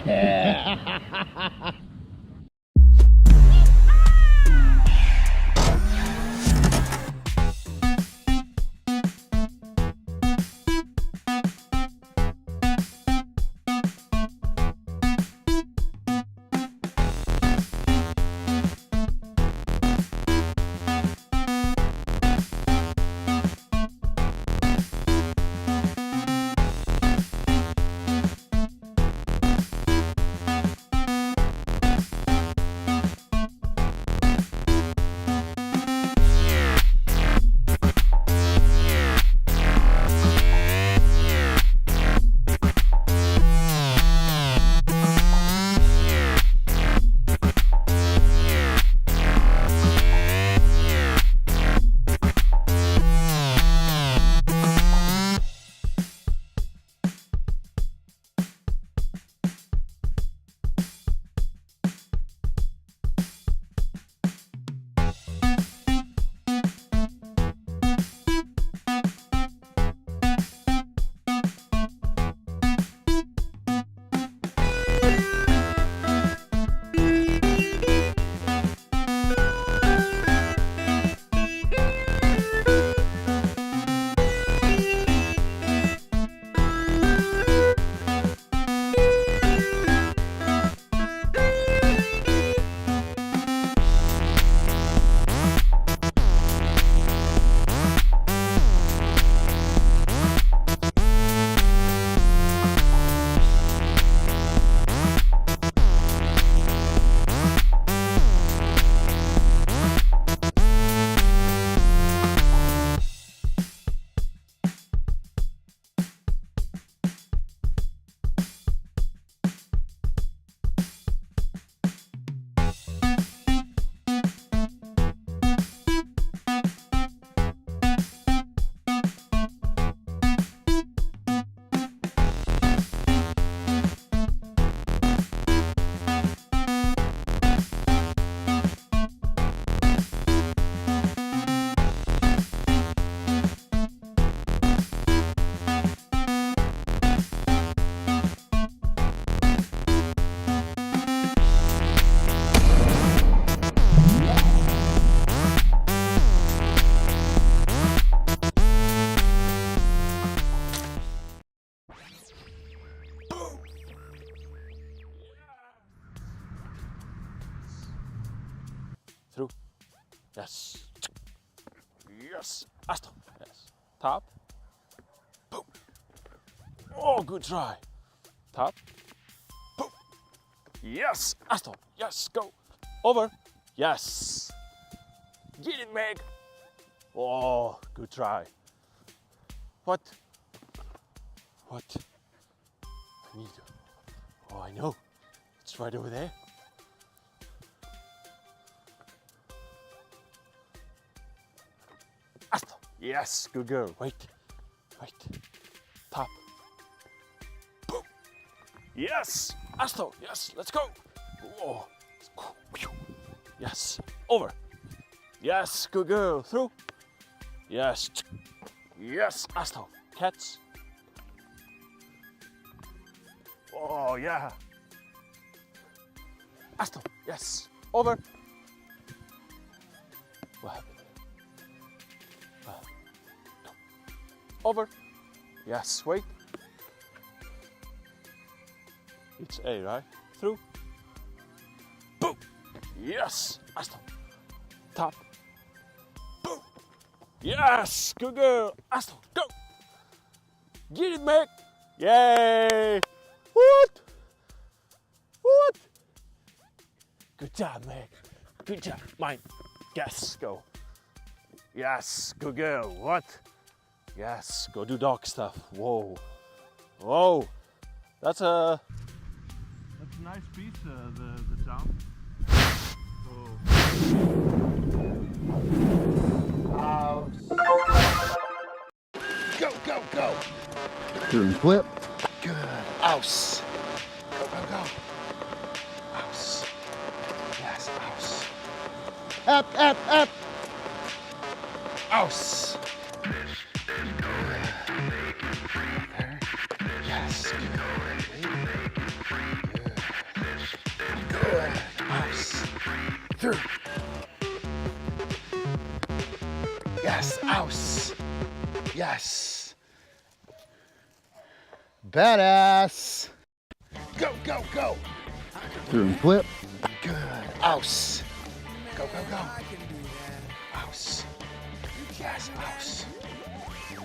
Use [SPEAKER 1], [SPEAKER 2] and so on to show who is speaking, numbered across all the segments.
[SPEAKER 1] Yeah.
[SPEAKER 2] Through. Yes. Yes. Asto. Yes. Top. Boom. Oh, good try. Top. Boom. Yes. Asto. Yes. Go. Over. Yes. Get it, Meg. Oh, good try. What? What? I need to. Oh, I know. It's right over there. Asto. Yes, good girl. Wait. Wait. Top. Boom. Yes. Asto. Yes, let's go. Whoa. Yes. Over. Yes, good girl. Through. Yes. Yes, Asto. Cats. Oh, yeah. Asto. Yes. Over. What happened? No. Over. Yes, wait. It's A, right? Through. Boom. Yes. Asto. Top. Boom. Yes. Good girl. Asto. Go. Get it, Meg. Yay. What? What? Good job, Meg. Good job. Mine. Yes. Go. Yes. Good girl. What? Yes. Go do dog stuff. Whoa. Whoa. That's a
[SPEAKER 3] nice piece, the jump.
[SPEAKER 1] Go, go, go.
[SPEAKER 4] Turn flip.
[SPEAKER 1] Good. Ouse. Go, go, go. Ouse. Yes, ouse. Up, up, up. Ouse. There. Yes, Through. Yes, ouse. Yes. Badass. Go, go, go.
[SPEAKER 4] Through and flip.
[SPEAKER 1] Good. Ouse. Go, go, go. Ouse. Yes, ouse.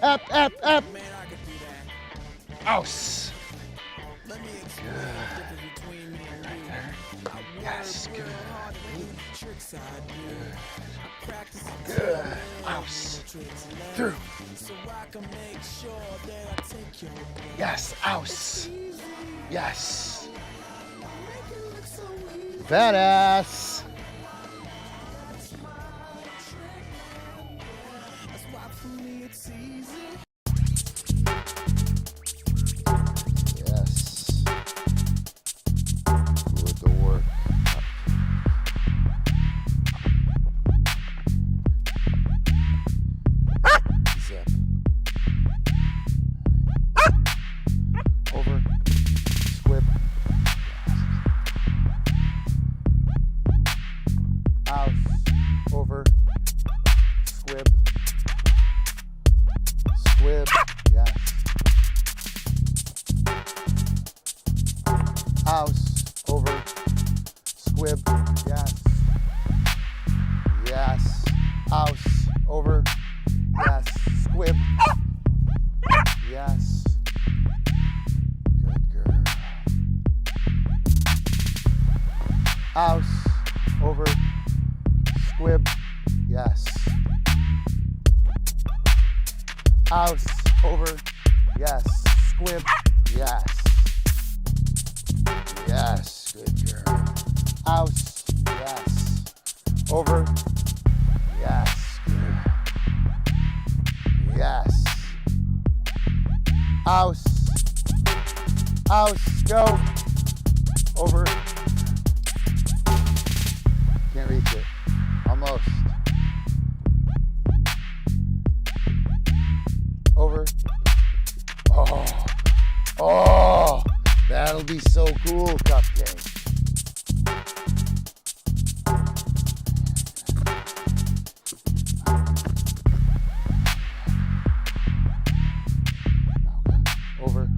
[SPEAKER 1] Up, up, up. Ouse. Good. Right there. Yes, good. Good. Good. Ouse. Through. Yes, ouse. Yes. Badass. Yes. With the work. Zip. Over. Squib. Out. Over. Squib. Squib. Yes. House. Over. Squib. Yes. Yes. House. Over. Yes. Squib. Yes. Good girl. House. Over. Squib. Yes. House. Over. Yes. Squib. Yes. Yes. Good girl. House. Yes. Over. Yes. Good. Yes. House. House. Go. Over. Can't reach it. Almost. Over. Oh. Oh. That'll be so cool, CupCake. Over.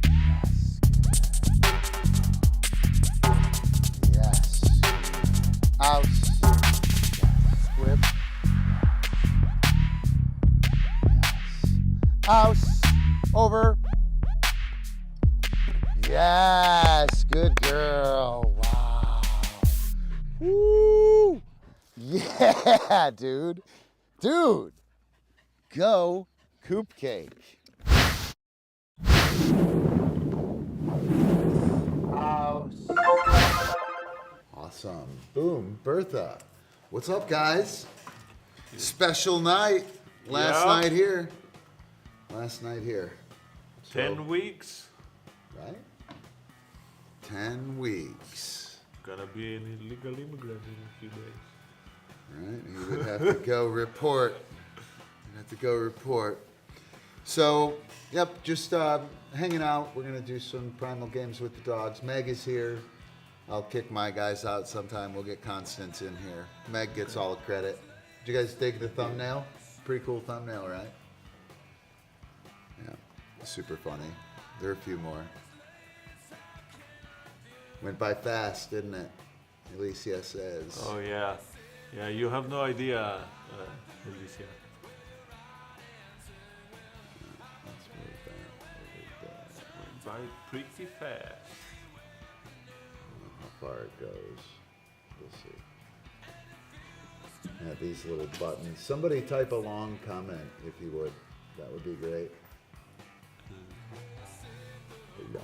[SPEAKER 1] Yes. Yes. Out. Yes. Squib. Yes. House. Over. Yes. Good girl. Wow. Woo. Yeah, dude. Dude. Go CupCake. House. Awesome. Boom. Bertha. What's up, guys? Special night. Last night here. Last night here.
[SPEAKER 3] 10 weeks.
[SPEAKER 1] Right? 10 weeks.
[SPEAKER 3] Gonna be an illegal immigrant in a few days.
[SPEAKER 1] Right? He would have to go report. He'd have to go report. So, yep, just hanging out. We're going to do some Primal Games with the dogs. Meg is here. I'll kick my guys out sometime. We'll get Constance in here. Meg gets all the credit. Did you guys dig the thumbnail? Pretty cool thumbnail, right? Yeah, super funny. There are a few more. Went by fast, didn't it? Alicia says.
[SPEAKER 3] Oh yeah. Yeah, you have no idea, Alicia.
[SPEAKER 1] Let's move that.
[SPEAKER 3] Went by pretty fast.
[SPEAKER 1] How far it goes. We'll see. Yeah, these little buttons. Somebody type a long comment if you would. That would be great. A long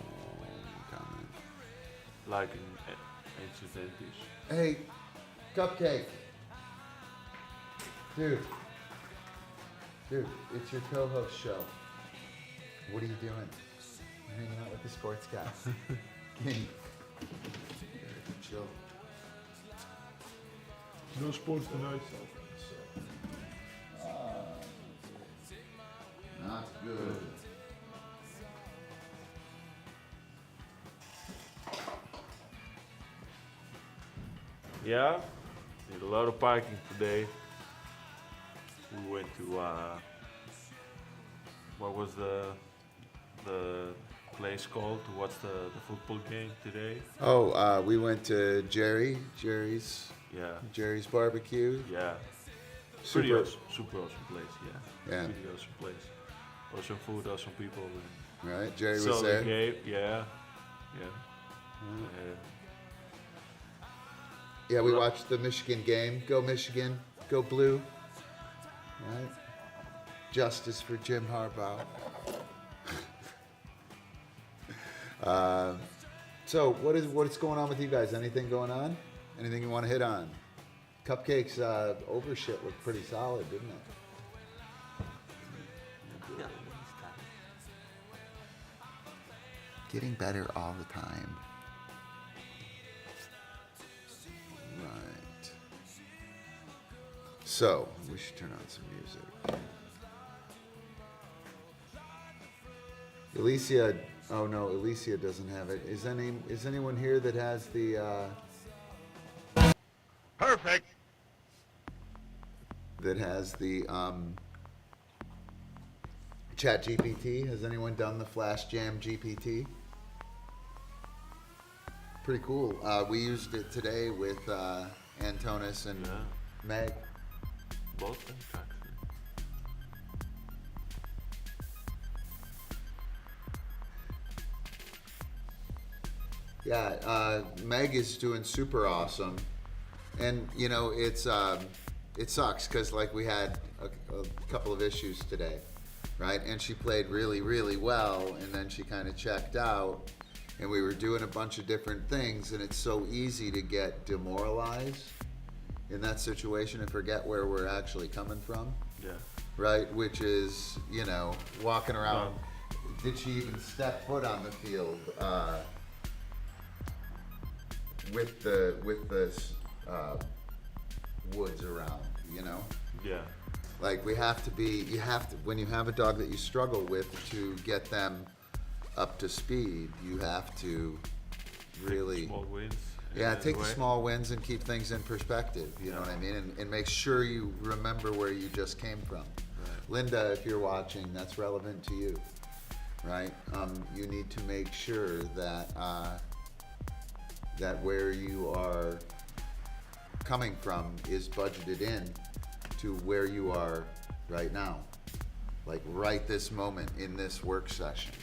[SPEAKER 1] comment.
[SPEAKER 3] Like in ancient English.
[SPEAKER 1] Hey, CupCake. Dude, it's your co-host show. What are you doing? You're hanging out with the sports guy. Kenny. Chill.
[SPEAKER 3] No sports tonight.
[SPEAKER 1] Not good.
[SPEAKER 3] Yeah? Did a lot of parking today. We went to what was the place called to watch the football game today?
[SPEAKER 1] Oh, we went to Jerry's barbecue.
[SPEAKER 3] Yeah.
[SPEAKER 1] Super
[SPEAKER 3] awesome place,
[SPEAKER 1] Yeah.
[SPEAKER 3] Pretty awesome place. Awesome food, awesome people.
[SPEAKER 1] Right, Jerry was
[SPEAKER 3] Saw
[SPEAKER 1] there.
[SPEAKER 3] the game, yeah.
[SPEAKER 1] Yeah, we watched the Michigan game. Go Michigan, go blue. Right? Justice for Jim Harbaugh. So what is going on with you guys? Anything going on? Anything you want to hit on? CupCake's over shit looked pretty solid, didn't it? Getting better all the time. Right. So, we should turn on some music. Alicia, oh no, Alicia doesn't have it. Is anyone here that has the
[SPEAKER 4] Perfect.
[SPEAKER 1] that has the Chat GPT? Has anyone done the FlashJam GPT? Pretty cool. We used it today with Antonis and Meg.
[SPEAKER 3] Both things actually.
[SPEAKER 1] Yeah, Meg is doing super awesome, and you know it sucks because like we had a couple of issues today, right? And she played really, really well, and then she kind of checked out, and we were doing a bunch of different things, and it's so easy to get demoralized in that situation and forget where we're actually coming from.
[SPEAKER 3] Yeah.
[SPEAKER 1] Right, which is, you know, walking around. Did she even step foot on the field with the woods around? You know.
[SPEAKER 3] Yeah.
[SPEAKER 1] Like you have to when you have a dog that you struggle with to get them up to speed, you have to really
[SPEAKER 3] small wins.
[SPEAKER 1] Yeah, take the small wins and keep things in perspective, you know what I mean? And make sure you remember where you just came from. Right. Linda, if you're watching, that's relevant to you, right? You need to make sure that that where you are coming from is budgeted in to where you are right now. Like right this moment in this work session,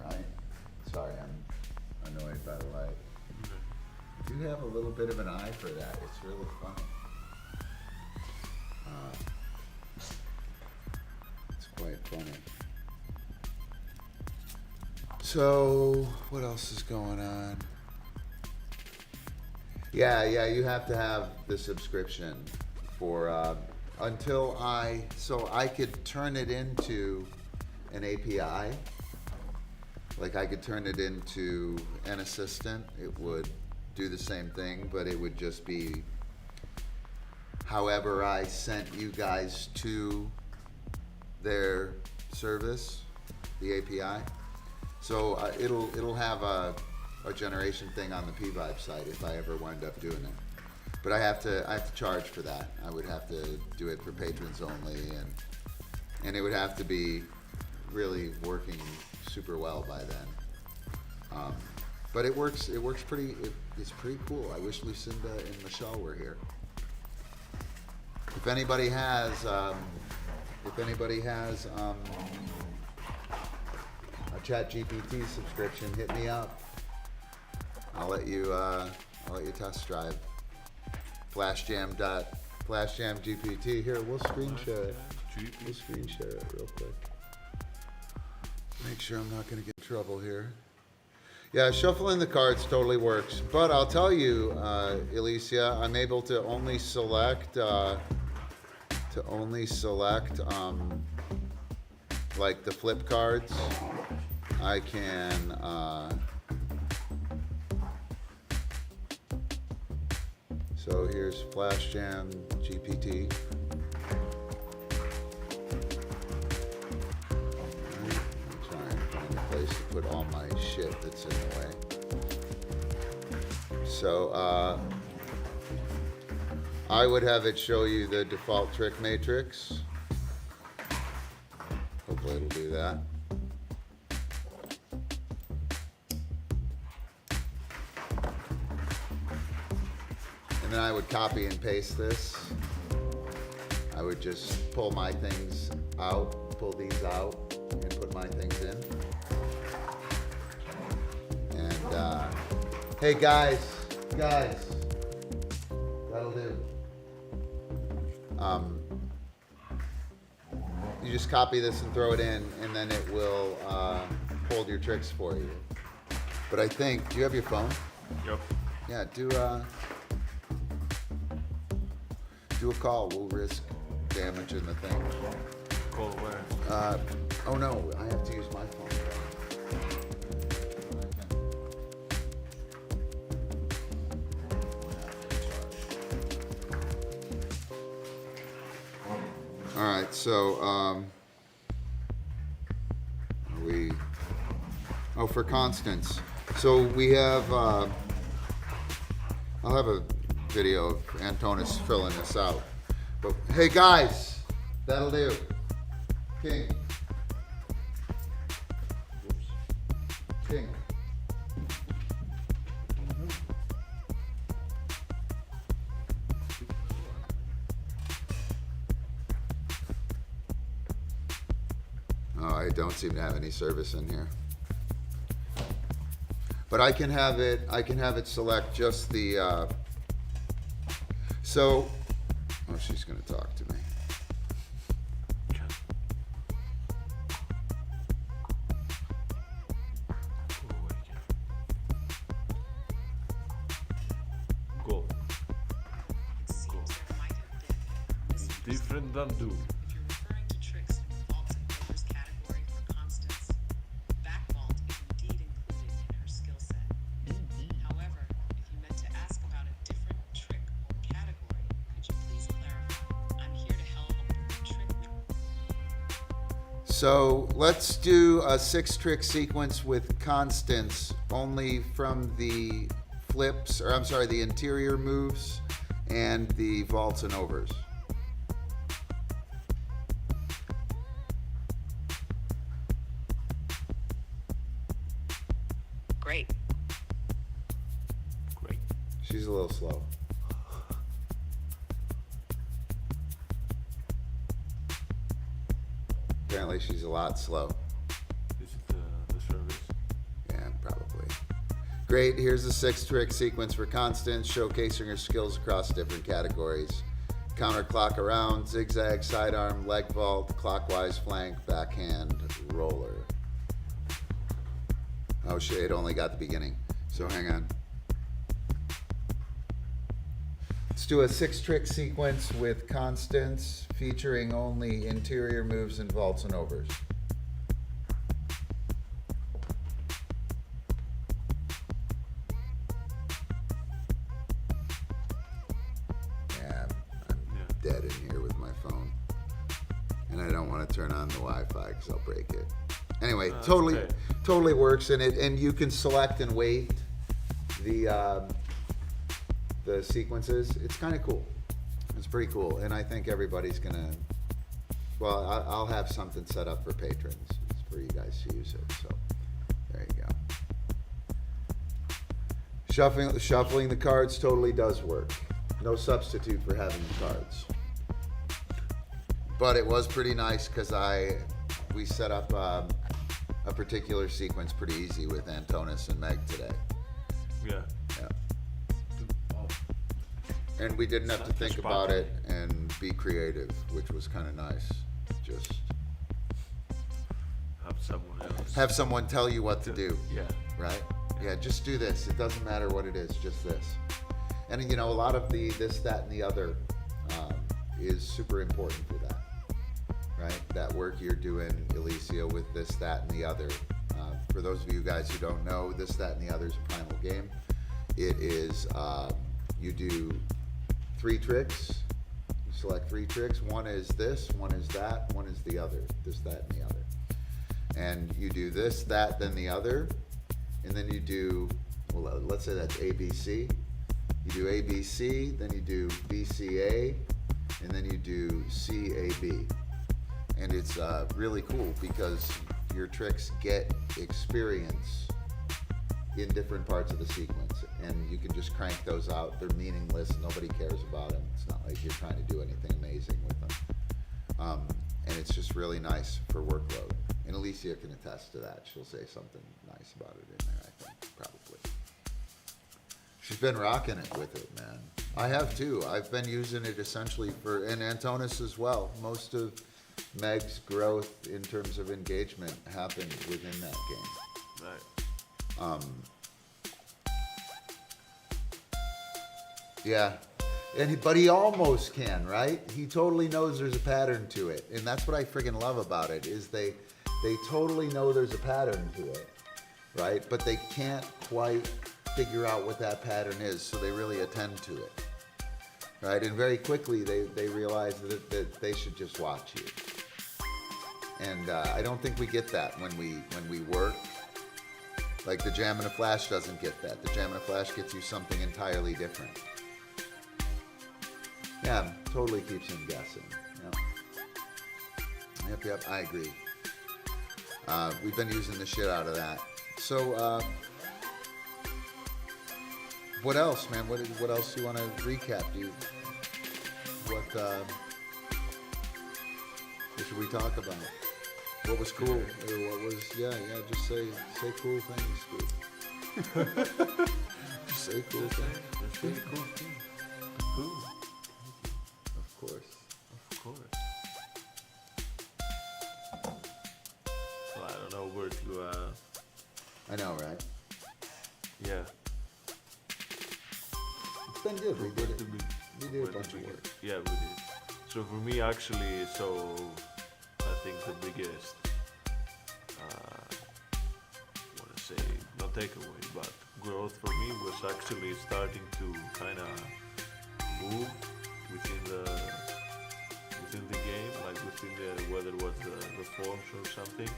[SPEAKER 1] right? Sorry, I'm annoyed by the light. I do have a little bit of an eye for that. It's really funny. It's quite funny. So, what else is going on? Yeah, you have to have the subscription for so I could turn it into an API. Like I could turn it into an assistant. It would do the same thing, but it would just be however I sent you guys to their service, the API. So it'll have a generation thing on the P-Vibe site if I ever wind up doing it. But I have to charge for that. I would have to do it for patrons only, and it would have to be really working super well by then. But it works pretty. It's pretty cool. I wish Lucinda and Michelle were here. If anybody has a Chat GPT subscription, hit me up. I'll let you test drive. FlashJam GPT. Here, we'll screen share it. We'll screen share it real quick. Make sure I'm not going to get in trouble here. Yeah, shuffling the cards totally works, but I'll tell you, Alicia, I'm able to only select like the flip cards. I can so here's FlashJam GPT. Place to put all my shit that's in the way. So I would have it show you the default trick matrix. Hopefully it'll do that. And then I would copy and paste this. I would just pull my things out, pull these out, and put my things in. And hey guys, that'll do. You just copy this and throw it in, and then it will hold your tricks for you. But I think, do you have your phone?
[SPEAKER 3] Yep.
[SPEAKER 1] Yeah, do a call. We'll risk damaging the thing.
[SPEAKER 3] Call where?
[SPEAKER 1] Oh no, I have to use my phone. All right, so for Constance. So we have, I'll have a video of Antonis filling this out. But hey guys, that'll do. King. Whoops. King. Oh, I don't seem to have any service in here. But I can have it select just the, oh, she's gonna talk to me.
[SPEAKER 3] Go. It's different than do.
[SPEAKER 5] If you're referring to tricks in the vaults and overs category for Constance, back vault is indeed included in her skill set. However, if you meant to ask about a different trick or category, could you please clarify? I'm here to help with the trick.
[SPEAKER 1] So let's do a 6-trick sequence with Constance only from the flips, or I'm sorry, the interior moves and the vaults and overs.
[SPEAKER 5] Great.
[SPEAKER 3] Great.
[SPEAKER 1] She's a little slow. Apparently she's a lot slow.
[SPEAKER 3] Is it the service?
[SPEAKER 1] Yeah, probably. Great, here's the 6-trick sequence for Constance, showcasing her skills across different categories. Counterclock around, zigzag, sidearm, leg vault, clockwise flank, backhand, roller. Oh shit, it only got the beginning. So hang on. Let's do a 6-trick sequence with Constance, featuring only interior moves and vaults and overs. Yeah, I'm dead in here with my phone. And I don't want to turn on the Wi-Fi because I'll break it. Anyway, totally works, and you can select and weight the sequences. It's kind of cool. It's pretty cool, and I think everybody's gonna. Well, I'll have something set up for patrons for you guys to use it. So there you go. Shuffling the cards totally does work. No substitute for having the cards. But it was pretty nice because we set up a particular sequence pretty easy with Antonis and Meg today.
[SPEAKER 3] Yeah.
[SPEAKER 1] Yeah. And we didn't have to think about it and be creative, which was kind of nice. Just
[SPEAKER 3] Have someone else.
[SPEAKER 1] have someone tell you what to do,
[SPEAKER 3] Yeah.
[SPEAKER 1] right? Yeah, just do this. It doesn't matter what it is, just this. And you know, a lot of the this, that, and the other is super important for that, right? That work you're doing, Alicia, with this, that, and the other. For those of you guys who don't know, this, that, and the other is a Primal game. It is, you do 3 tricks. You select 3 tricks. One is this, one is that, one is the other. This, that, and the other. And you do this, that, then the other. And then you do, well, let's say that's ABC. You do ABC, then you do BCA, and then you do CAB. And it's really cool because your tricks get experience in different parts of the sequence, and you can just crank those out. They're meaningless. Nobody cares about them. It's not like you're trying to do anything amazing with them. And it's just really nice for workload. And Alicia can attest to that. She'll say something nice about it in there, I think, probably. She's been rocking it with it, man. I have too. I've been using it essentially for, and Antonis as well. Most of Meg's growth in terms of engagement happened within that game.
[SPEAKER 3] Right.
[SPEAKER 1] Yeah, but he almost can, right? He totally knows there's a pattern to it, and that's what I friggin' love about it. Is they totally know there's a pattern to it, right? But they can't quite figure out what that pattern is, so they really attend to it, right? And very quickly they realize that they should just watch you. And I don't think we get that when we work. Like the Jam and a Flash doesn't get that. The Jam and a Flash gets you something entirely different. Yeah, totally keeps him guessing. Yep, I agree. We've been using the shit out of that. So, what else, man? What else do you want to recap, dude? What should we talk about? What was cool? Or what was, just say cool things, dude. Just say cool things.
[SPEAKER 3] Just say cool thing. Cool.
[SPEAKER 1] Of course.
[SPEAKER 3] Of course. Well, I don't know where to,
[SPEAKER 1] I know, right?
[SPEAKER 3] yeah.
[SPEAKER 1] It's been good. We did it. We did a bunch of work.
[SPEAKER 3] Yeah, we did. So for me, actually, I think the biggest, want to say, not takeaway, but growth for me was actually starting to kind of move within the game, like within whether it was the forms or something.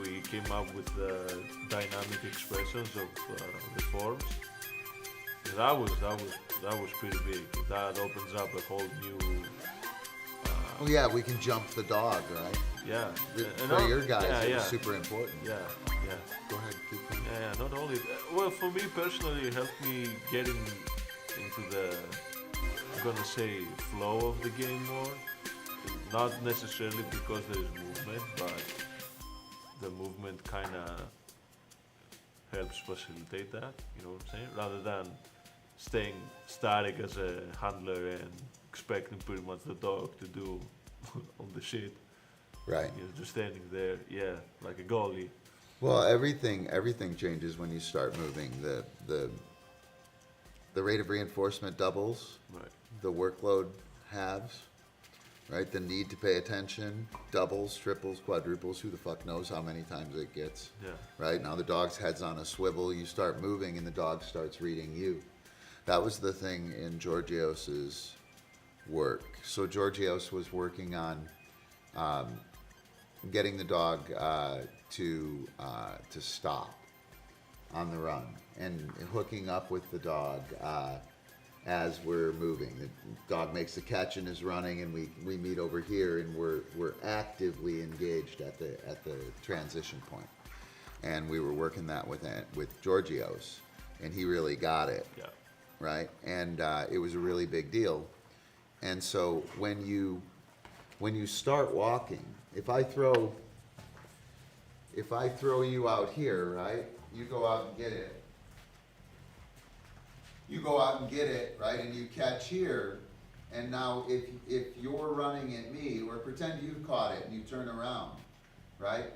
[SPEAKER 3] We came up with the dynamic expressions of the forms. And that was pretty big. That opens up a whole new.
[SPEAKER 1] Oh yeah, we can jump the dog, right?
[SPEAKER 3] Yeah.
[SPEAKER 1] For your guys, it was super important.
[SPEAKER 3] Yeah.
[SPEAKER 1] Go ahead, keep going.
[SPEAKER 3] Yeah, not only well, for me personally, it helped me getting into the, I'm gonna say, flow of the game more. Not necessarily because there's movement, but the movement kind of helps facilitate that. You know what I'm saying? Rather than staying static as a handler and expecting pretty much the dog to do all the shit.
[SPEAKER 1] Right.
[SPEAKER 3] You're just standing there, like a goalie.
[SPEAKER 1] Well, everything changes when you start moving. The rate of reinforcement doubles.
[SPEAKER 3] Right.
[SPEAKER 1] The workload halves. Right. The need to pay attention doubles, triples, quadruples. Who the fuck knows how many times it gets?
[SPEAKER 3] Yeah.
[SPEAKER 1] Right. Now the dog's head's on a swivel. You start moving, and the dog starts reading you. That was the thing in Georgios's work. So Georgios was working on getting the dog to stop on the run and hooking up with the dog as we're moving. The dog makes a catch and is running, and we meet over here, and we're actively engaged at the transition point. And we were working that with Georgios, and he really got it.
[SPEAKER 3] Yeah.
[SPEAKER 1] Right, and it was a really big deal. And so when you start walking, if I throw you out here, right, you go out and get it. You go out and get it, right, and you catch here. And now if you're running at me, or pretend you caught it and you turn around, right,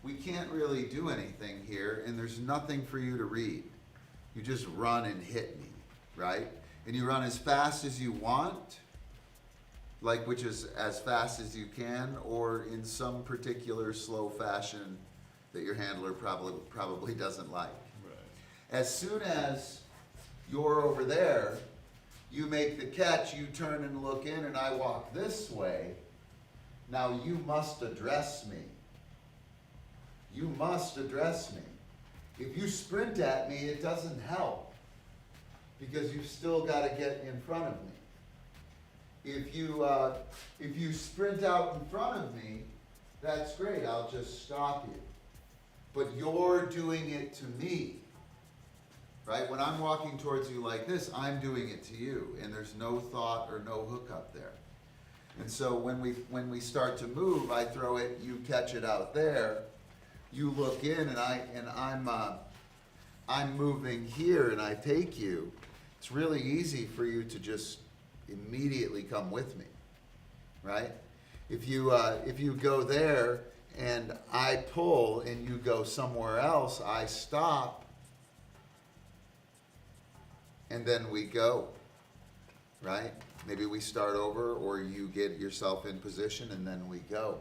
[SPEAKER 1] we can't really do anything here, and there's nothing for you to read. You just run and hit me. Right? And you run as fast as you want, like, which is as fast as you can, or in some particular slow fashion that your handler probably doesn't like.
[SPEAKER 3] Right.
[SPEAKER 1] As soon as you're over there, you make the catch, you turn and look in, and I walk this way. Now you must address me. You must address me. If you sprint at me, it doesn't help. because you've still got to get in front of me. If you sprint out in front of me, that's great, I'll just stop you. But you're doing it to me, right? When I'm walking towards you like this, I'm doing it to you, and there's no thought or no hookup there. And so when we start to move, I throw it, you catch it out there, you look in, and I'm moving here, and I take you. It's really easy for you to just immediately come with me, right? If you go there and I pull and you go somewhere else, I stop, and then we go, right? Maybe we start over, or you get yourself in position and then we go.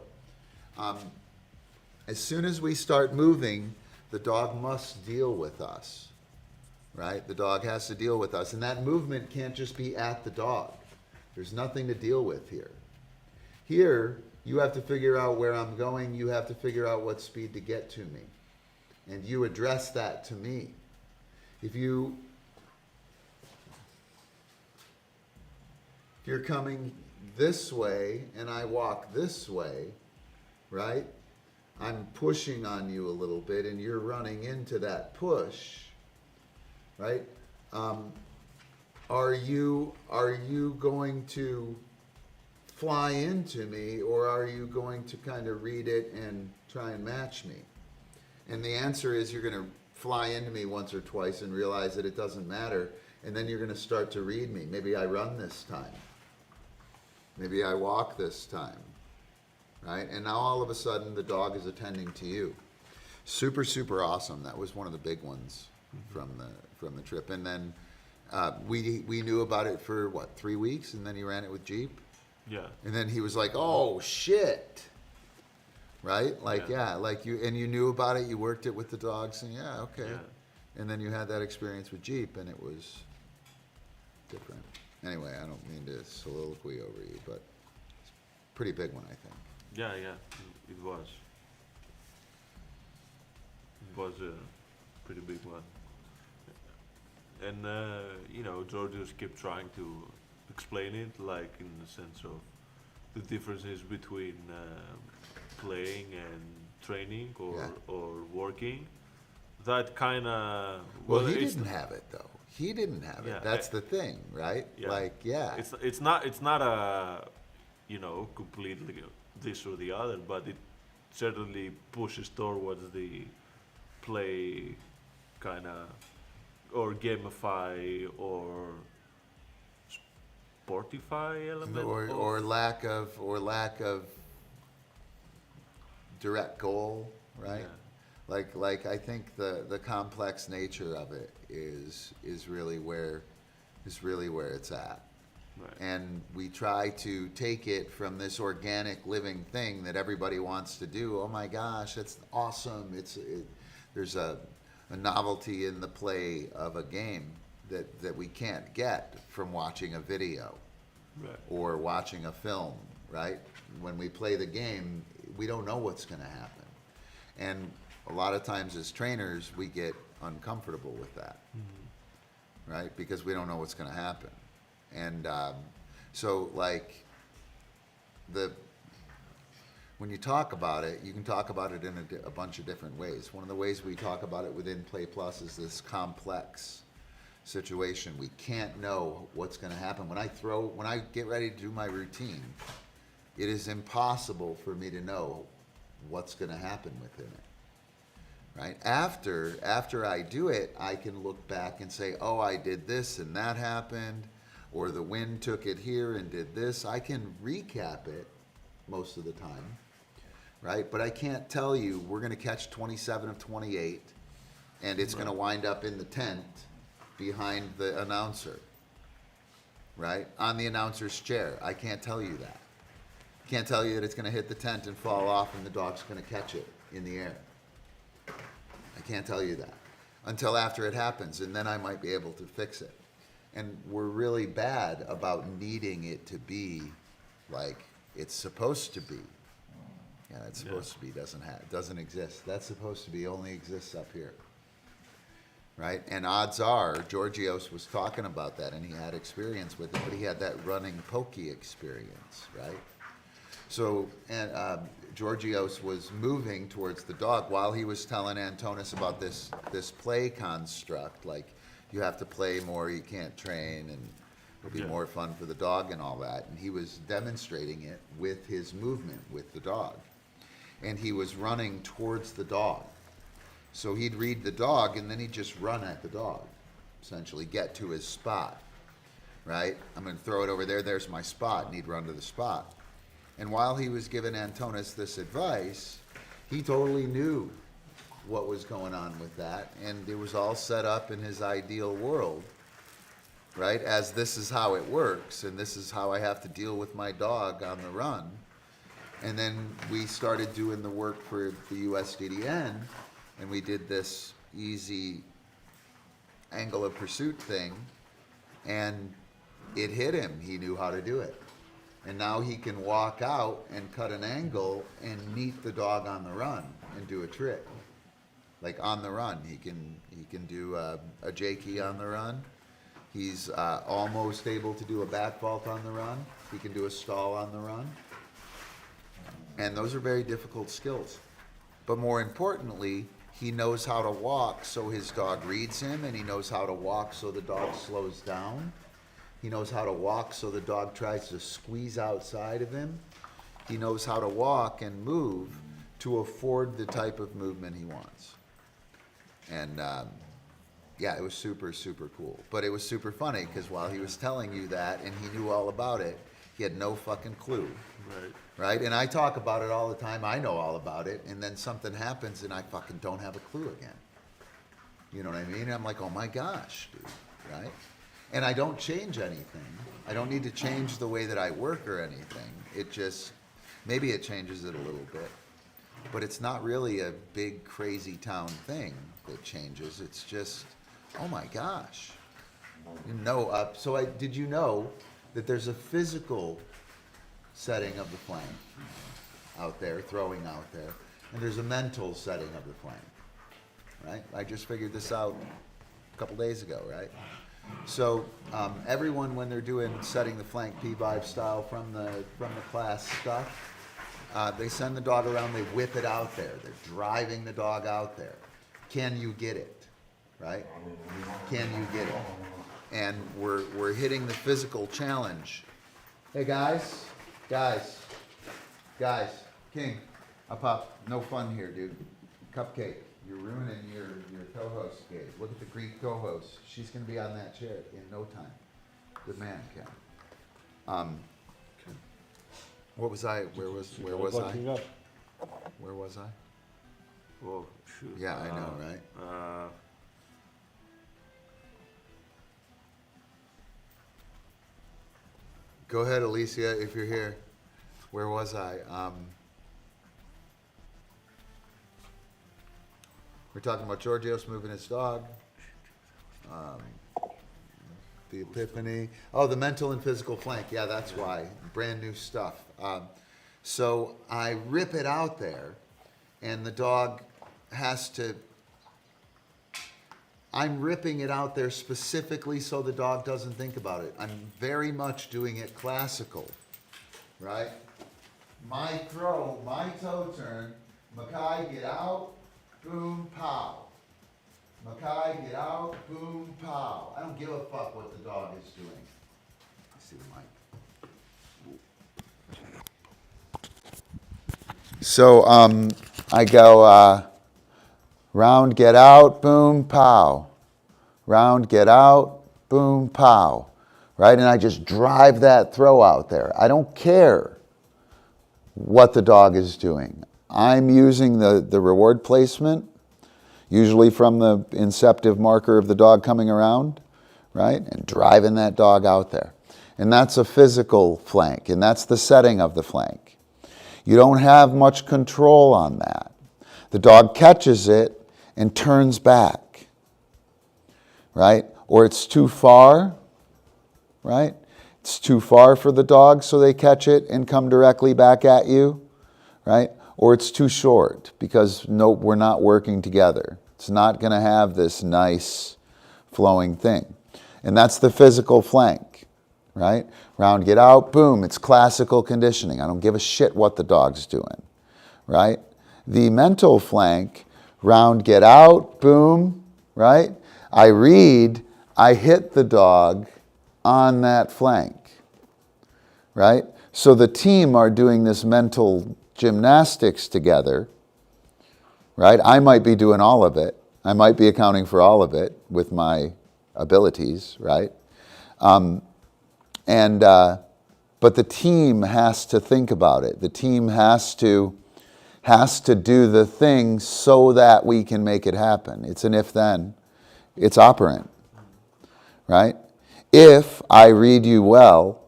[SPEAKER 1] As soon as we start moving, the dog must deal with us, right? The dog has to deal with us, and that movement can't just be at the dog. There's nothing to deal with here. Here, you have to figure out where I'm going, you have to figure out what speed to get to me, and you address that to me. If you're coming this way and I walk this way, right? I'm pushing on you a little bit and you're running into that push, right? Are you going to fly into me, or are you going to kind of read it and try and match me? And the answer is you're going to fly into me once or twice and realize that it doesn't matter, and then you're going to start to read me. Maybe I run this time. Maybe I walk this time, right? And now all of a sudden the dog is attending to you. Super, super awesome. That was one of the big ones from the trip. And then we knew about it for what, 3 weeks, and then he ran it with Jeep.
[SPEAKER 3] Yeah.
[SPEAKER 1] And then he was like, "Oh shit," right? Like
[SPEAKER 3] Yeah.
[SPEAKER 1] like you knew about it. You worked it with the dogs, and okay.
[SPEAKER 3] Yeah.
[SPEAKER 1] And then you had that experience with Jeep, and it was different. Anyway, I don't mean to soliloquy over you, but it's a pretty big one, I think.
[SPEAKER 3] Yeah, it was. It was a pretty big one. And, George just kept trying to explain it, like in the sense of the differences between playing and training or working. That kind of...
[SPEAKER 1] Well, he didn't have it, though. He didn't have it. That's the thing, right?
[SPEAKER 3] Yeah. It's not a, completely this or the other, but it certainly pushes towards the play kind of, or gamify, or sportify element,
[SPEAKER 1] or lack of direct goal, right?
[SPEAKER 3] Yeah.
[SPEAKER 1] Like I think the complex nature of it is really where it's at.
[SPEAKER 3] Right.
[SPEAKER 1] And we try to take it from this organic living thing that everybody wants to do. Oh my gosh, that's awesome. There's a novelty in the play of a game that we can't get from watching a video,
[SPEAKER 3] Right.
[SPEAKER 1] or watching a film, right? When we play the game, we don't know what's going to happen. And a lot of times as trainers, we get uncomfortable with that, right? Because we don't know what's going to happen. And so, like, when you talk about it, you can talk about it in a bunch of different ways. One of the ways we talk about it within Play Plus is this complex situation. We can't know what's going to happen. When I get ready to do my routine, it is impossible for me to know what's going to happen within it, right? After I do it, I can look back and say, oh, I did this and that happened, or the wind took it here and did this. I can recap it most of the time, right? But I can't tell you we're going to catch 27 of 28 and it's going to wind up in the tent behind the announcer, right? On the announcer's chair. I can't tell you that. Can't tell you that it's going to hit the tent and fall off and the dog's going to catch it in the air. I can't tell you that until after it happens, and then I might be able to fix it. And we're really bad about needing it to be like it's supposed to be. Yeah, it's supposed to be doesn't exist. That's supposed to be only exists up here. right? And odds are, Georgios was talking about that, and he had experience with it, but he had that running pokey experience, right? So, and Georgios was moving towards the dog while he was telling Antonis about this play construct, like you have to play more, you can't train, and it'll be more fun for the dog and all that. And he was demonstrating it with his movement with the dog. And he was running towards the dog. So he'd read the dog, and then he'd just run at the dog, essentially get to his spot, right? I'm going to throw it over there, there's my spot, and he'd run to the spot. And while he was giving Antonis this advice, he totally knew what was going on with that, and it was all set up in his ideal world, right? As this is how it works, and this is how I have to deal with my dog on the run. And then we started doing the work for the USDDN, and we did this easy angle of pursuit thing, and it hit him. He knew how to do it. And now he can walk out and cut an angle and meet the dog on the run and do a trick. Like on the run, he can do a J key on the run. He's almost able to do a back vault on the run. He can do a stall on the run. And those are very difficult skills. But more importantly, he knows how to walk so his dog reads him, and he knows how to walk so the dog slows down. He knows how to walk so the dog tries to squeeze outside of him. He knows how to walk and move to afford the type of movement he wants. And yeah, it was super, super cool. But it was super funny because while he was telling you that and he knew all about it, he had no fucking clue. Right? And I talk about it all the time. I know all about it. And then something happens and I fucking don't have a clue again. You know what I mean? And I'm like, oh my gosh, dude. Right? And I don't change anything. I don't need to change the way that I work or anything. It just, maybe it changes it a little bit. But it's not really a big, crazy town thing that changes. It's just, oh my gosh. You know, did you know that there's a physical setting of the flank out there, throwing out there, and there's a mental setting of the flank, right? I just figured this out a couple days ago, right? So everyone, when they're doing setting the flank P-vibe style from the class stuff, they send the dog around, they whip it out there. They're driving the dog out there. Can you get it, right? Can you get it? And we're hitting the physical challenge. Hey guys, King, up up, no fun here, dude. CupCake, you're ruining your co-host gig. Look at the Greek co-host. She's gonna be on that chair in no time. Good man, Ken. What was I? Where was I? Where was I?
[SPEAKER 3] Oh, shoot.
[SPEAKER 1] Yeah, I know, right? Go ahead, Alicia, if you're here. Where was I? We're talking about Georgios moving his dog. The Epiphany. Oh, the mental and physical flank. Yeah, that's why. Brand new stuff. So I rip it out there, and the dog has to... I'm ripping it out there specifically so the dog doesn't think about it. I'm very much doing it classical, right? My throw, my toe turn, Makai, get out, boom, pow. Makai, get out, boom, pow. I don't give a fuck what the dog is doing. I see the mic. So I go round, get out, boom, pow. Round, get out, boom, pow. Right? And I just drive that throw out there. I don't care what the dog is doing. I'm using the reward placement, usually from the inceptive marker of the dog coming around, right? And driving that dog out there. And that's a physical flank, and that's the setting of the flank. You don't have much control on that. The dog catches it and turns back, right? Or it's too far, right? It's too far for the dog, so they catch it and come directly back at you, right? Or it's too short because no, we're not working together. It's not going to have this nice flowing thing. And that's the physical flank, right? Round, get out, boom. It's classical conditioning. I don't give a shit what the dog's doing, right? The mental flank, round, get out, boom, right? I read, I hit the dog on that flank, right? So the team are doing this mental gymnastics together, right? I might be doing all of it. I might be accounting for all of it with my abilities, right? But the team has to think about it. The team has to do the thing so that we can make it happen. It's an if-then. It's operant, right? If I read you well,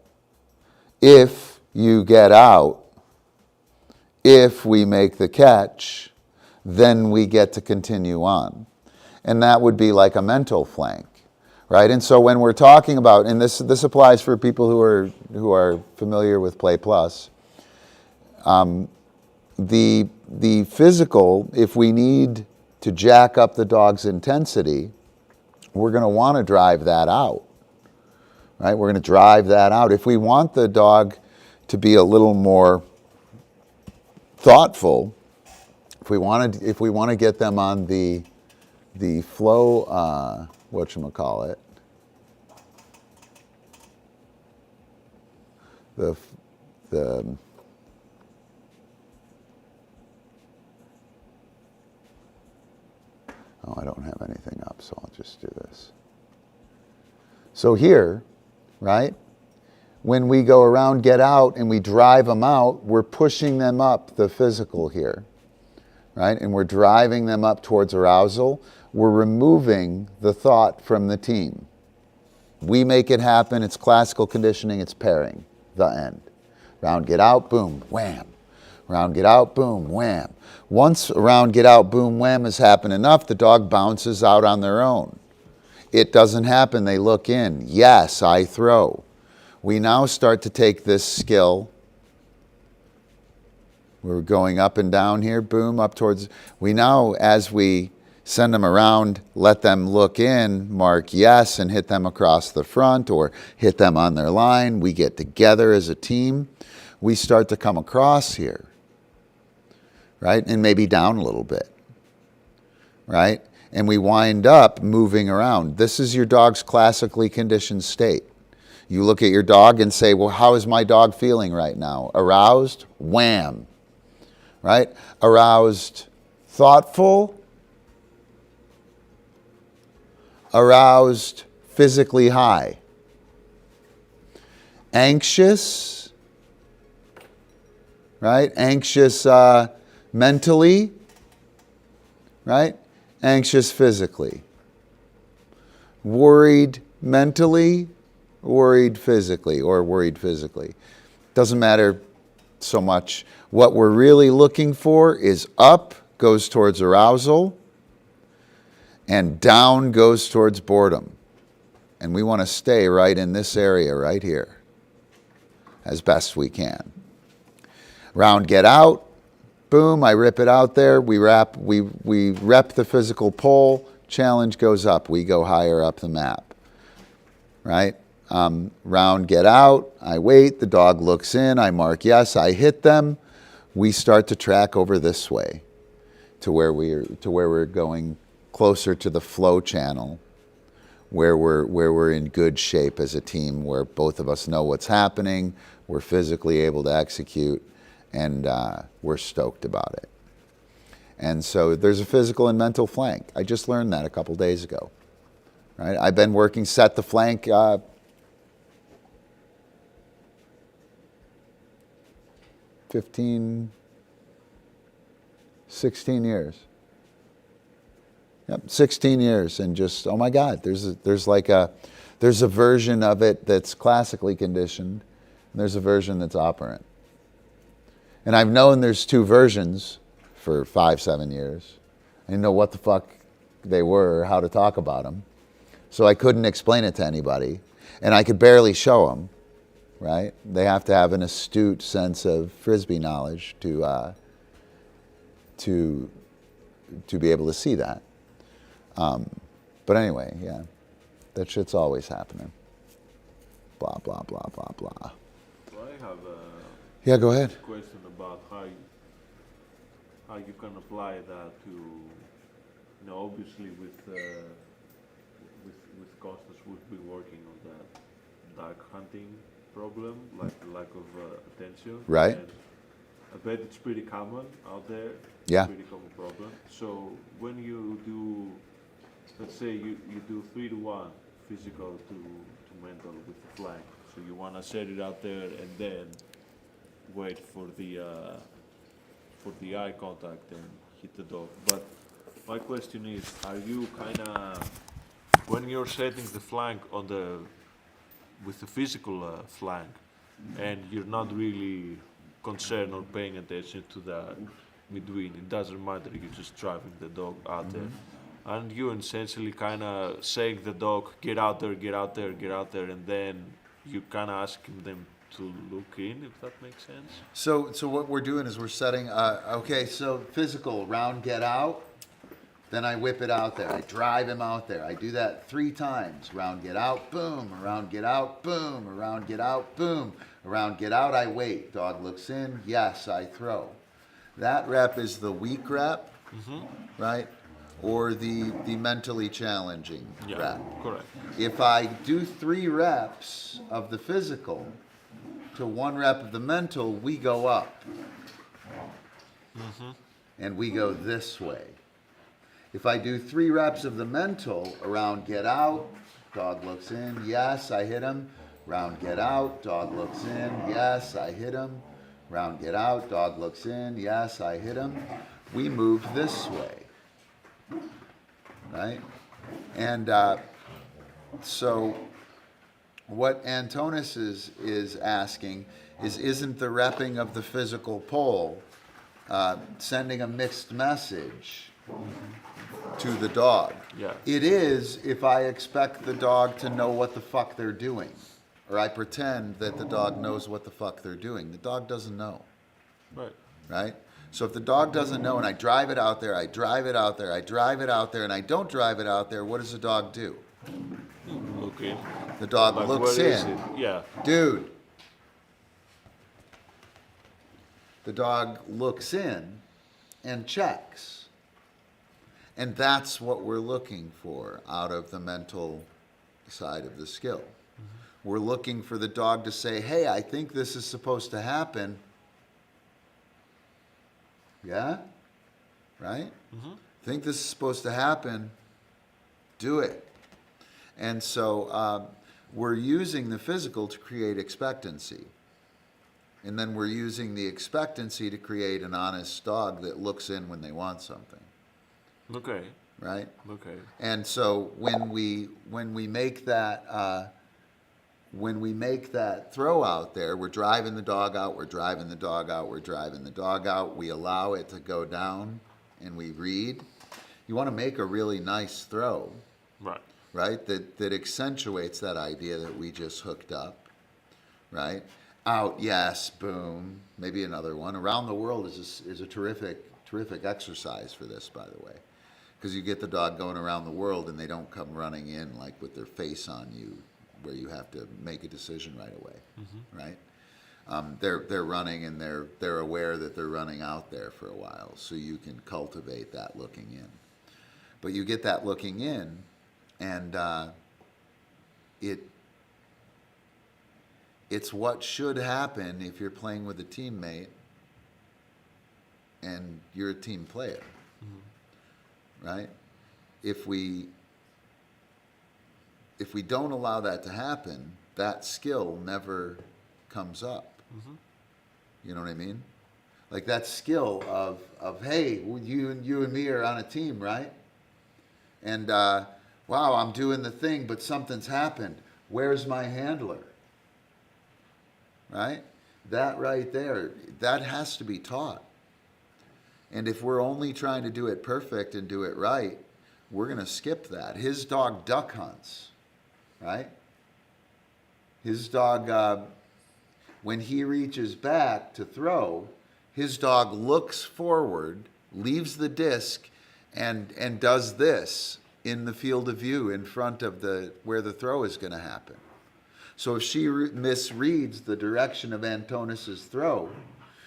[SPEAKER 1] if you get out, if we make the catch, then we get to continue on. And that would be like a mental flank, right? And so when we're talking about, and this applies for people who are familiar with Play Plus, the physical, if we need to jack up the dog's intensity, we're going to want to drive that out, right? We're going to drive that out. If we want the dog to be a little more thoughtful, if we want to get them on the flow, whatchamacallit, the oh, I don't have anything up, so I'll just do this. So here, right, when we go around, get out, and we drive them out, we're pushing them up the physical here, right? And we're driving them up towards arousal. We're removing the thought from the team. We make it happen. It's classical conditioning. It's pairing, the end. Round, get out, boom, wham. Round, get out, boom, wham. Once round, get out, boom, wham has happened enough, the dog bounces out on their own. It doesn't happen. They look in. Yes, I throw. We now start to take this skill. We're going up and down here, boom, up towards. We now, as we send them around, let them look in, mark yes, and hit them across the front or hit them on their line. We get together as a team. We start to come across here, right? And maybe down a little bit, right? And we wind up moving around. This is your dog's classically conditioned state. You look at your dog and say, well, how is my dog feeling right now? Aroused? Wham. Right? Aroused, thoughtful. Aroused, physically high. Anxious. Right? Anxious mentally. Right? Anxious physically. Worried mentally. Worried physically, or worried physically. Doesn't matter so much. What we're really looking for is up goes towards arousal and down goes towards boredom. And we want to stay right in this area right here as best we can. Round, get out, boom, I rip it out there. We rep the physical pole, challenge goes up. We go higher up the map, right? Round, get out, I wait, the dog looks in, I mark yes, I hit them. We start to track over this way to where we're going closer to the flow channel, where we're in good shape as a team, where both of us know what's happening, we're physically able to execute, and we're stoked about it. And so there's a physical and mental flank. I just learned that a couple days ago. Right? I've been working set the flank 15, 16 years. Yep, 16 years, and just, oh my God, there's a version of it that's classically conditioned, and there's a version that's operant. And I've known there's two versions for 5-7 years. I didn't know what the fuck they were, or how to talk about them. So I couldn't explain it to anybody, and I could barely show them. Right? They have to have an astute sense of Frisbee knowledge to be able to see that. But anyway, yeah, that shit's always happening. Blah, blah, blah, blah, blah.
[SPEAKER 3] So I have a
[SPEAKER 1] Yeah, go ahead.
[SPEAKER 3] question about how you can apply that to, obviously with Constance, we've been working on that dog hunting problem, like the lack of attention.
[SPEAKER 1] Right.
[SPEAKER 3] And I bet it's pretty common out there.
[SPEAKER 1] Yeah.
[SPEAKER 3] Pretty common problem. So when you do, let's say you do 3-to-1 physical to mental with the flank. So you want to set it out there and then wait for the eye contact and hit the dog. But my question is, are you kind of, when you're setting the flank with the physical flank, and you're not really concerned or paying attention to that between, it doesn't matter, you're just driving the dog out there, and you essentially kind of saying the dog, get out there, get out there, get out there, and then you kind of asking them to look in, if that makes sense.
[SPEAKER 1] So what we're doing is we're setting, okay, so physical, round, get out. Then I whip it out there. I drive him out there. I do that 3 times. Round, get out, boom. Around, get out, boom. Around, get out, boom. Around, get out, I wait. Dog looks in, yes, I throw. That rep is the weak rep, right? Or the mentally challenging rep.
[SPEAKER 3] Correct.
[SPEAKER 1] If I do 3 reps of the physical to 1 rep of the mental, we go up. And we go this way. If I do 3 reps of the mental, around, get out, dog looks in, yes, I hit him. Round, get out, dog looks in, yes, I hit him. Round, get out, dog looks in, yes, I hit him. We move this way, right? And so what Antonis is asking is, isn't the repping of the physical pole sending a mixed message to the dog?
[SPEAKER 3] Yeah.
[SPEAKER 1] It is if I expect the dog to know what the fuck they're doing. Or I pretend that the dog knows what the fuck they're doing. The dog doesn't know.
[SPEAKER 3] Right.
[SPEAKER 1] Right? So if the dog doesn't know and I drive it out there, I drive it out there, I drive it out there, and I don't drive it out there, what does the dog do?
[SPEAKER 3] Look in.
[SPEAKER 1] The dog
[SPEAKER 3] Like,
[SPEAKER 1] looks
[SPEAKER 3] where is
[SPEAKER 1] in.
[SPEAKER 3] it? Yeah.
[SPEAKER 1] Dude. The dog looks in and checks. And that's what we're looking for out of the mental side of the skill. We're looking for the dog to say, hey, I think this is supposed to happen. Yeah? Right? Think this is supposed to happen. Do it. And so we're using the physical to create expectancy. And then we're using the expectancy to create an honest dog that looks in when they want something.
[SPEAKER 3] Okay.
[SPEAKER 1] Right?
[SPEAKER 3] Okay.
[SPEAKER 1] And so when we make that throw out there, we're driving the dog out, we're driving the dog out, we're driving the dog out, we allow it to go down, and we read. You want to make a really nice throw,
[SPEAKER 3] Right.
[SPEAKER 1] right? That accentuates that idea that we just hooked up, right? Out, yes, boom. Maybe another one. Around the world is a terrific exercise for this, by the way, because you get the dog going around the world and they don't come running in like with their face on you, where you have to make a decision right away, right? They're running and they're aware that they're running out there for a while, so you can cultivate that looking in. But you get that looking in, and it's what should happen if you're playing with a teammate and you're a team player, right? If we don't allow that to happen, that skill never comes up. You know what I mean? Like that skill of hey, you and me are on a team, right? And wow, I'm doing the thing, but something's happened. Where's my handler? Right? That right there, that has to be taught. And if we're only trying to do it perfect and do it right, we're going to skip that. His dog duck hunts, right? His dog, when he reaches back to throw, his dog looks forward, leaves the disc, and does this in the field of view in front of where the throw is going to happen. So if she misreads the direction of Antonis's throw,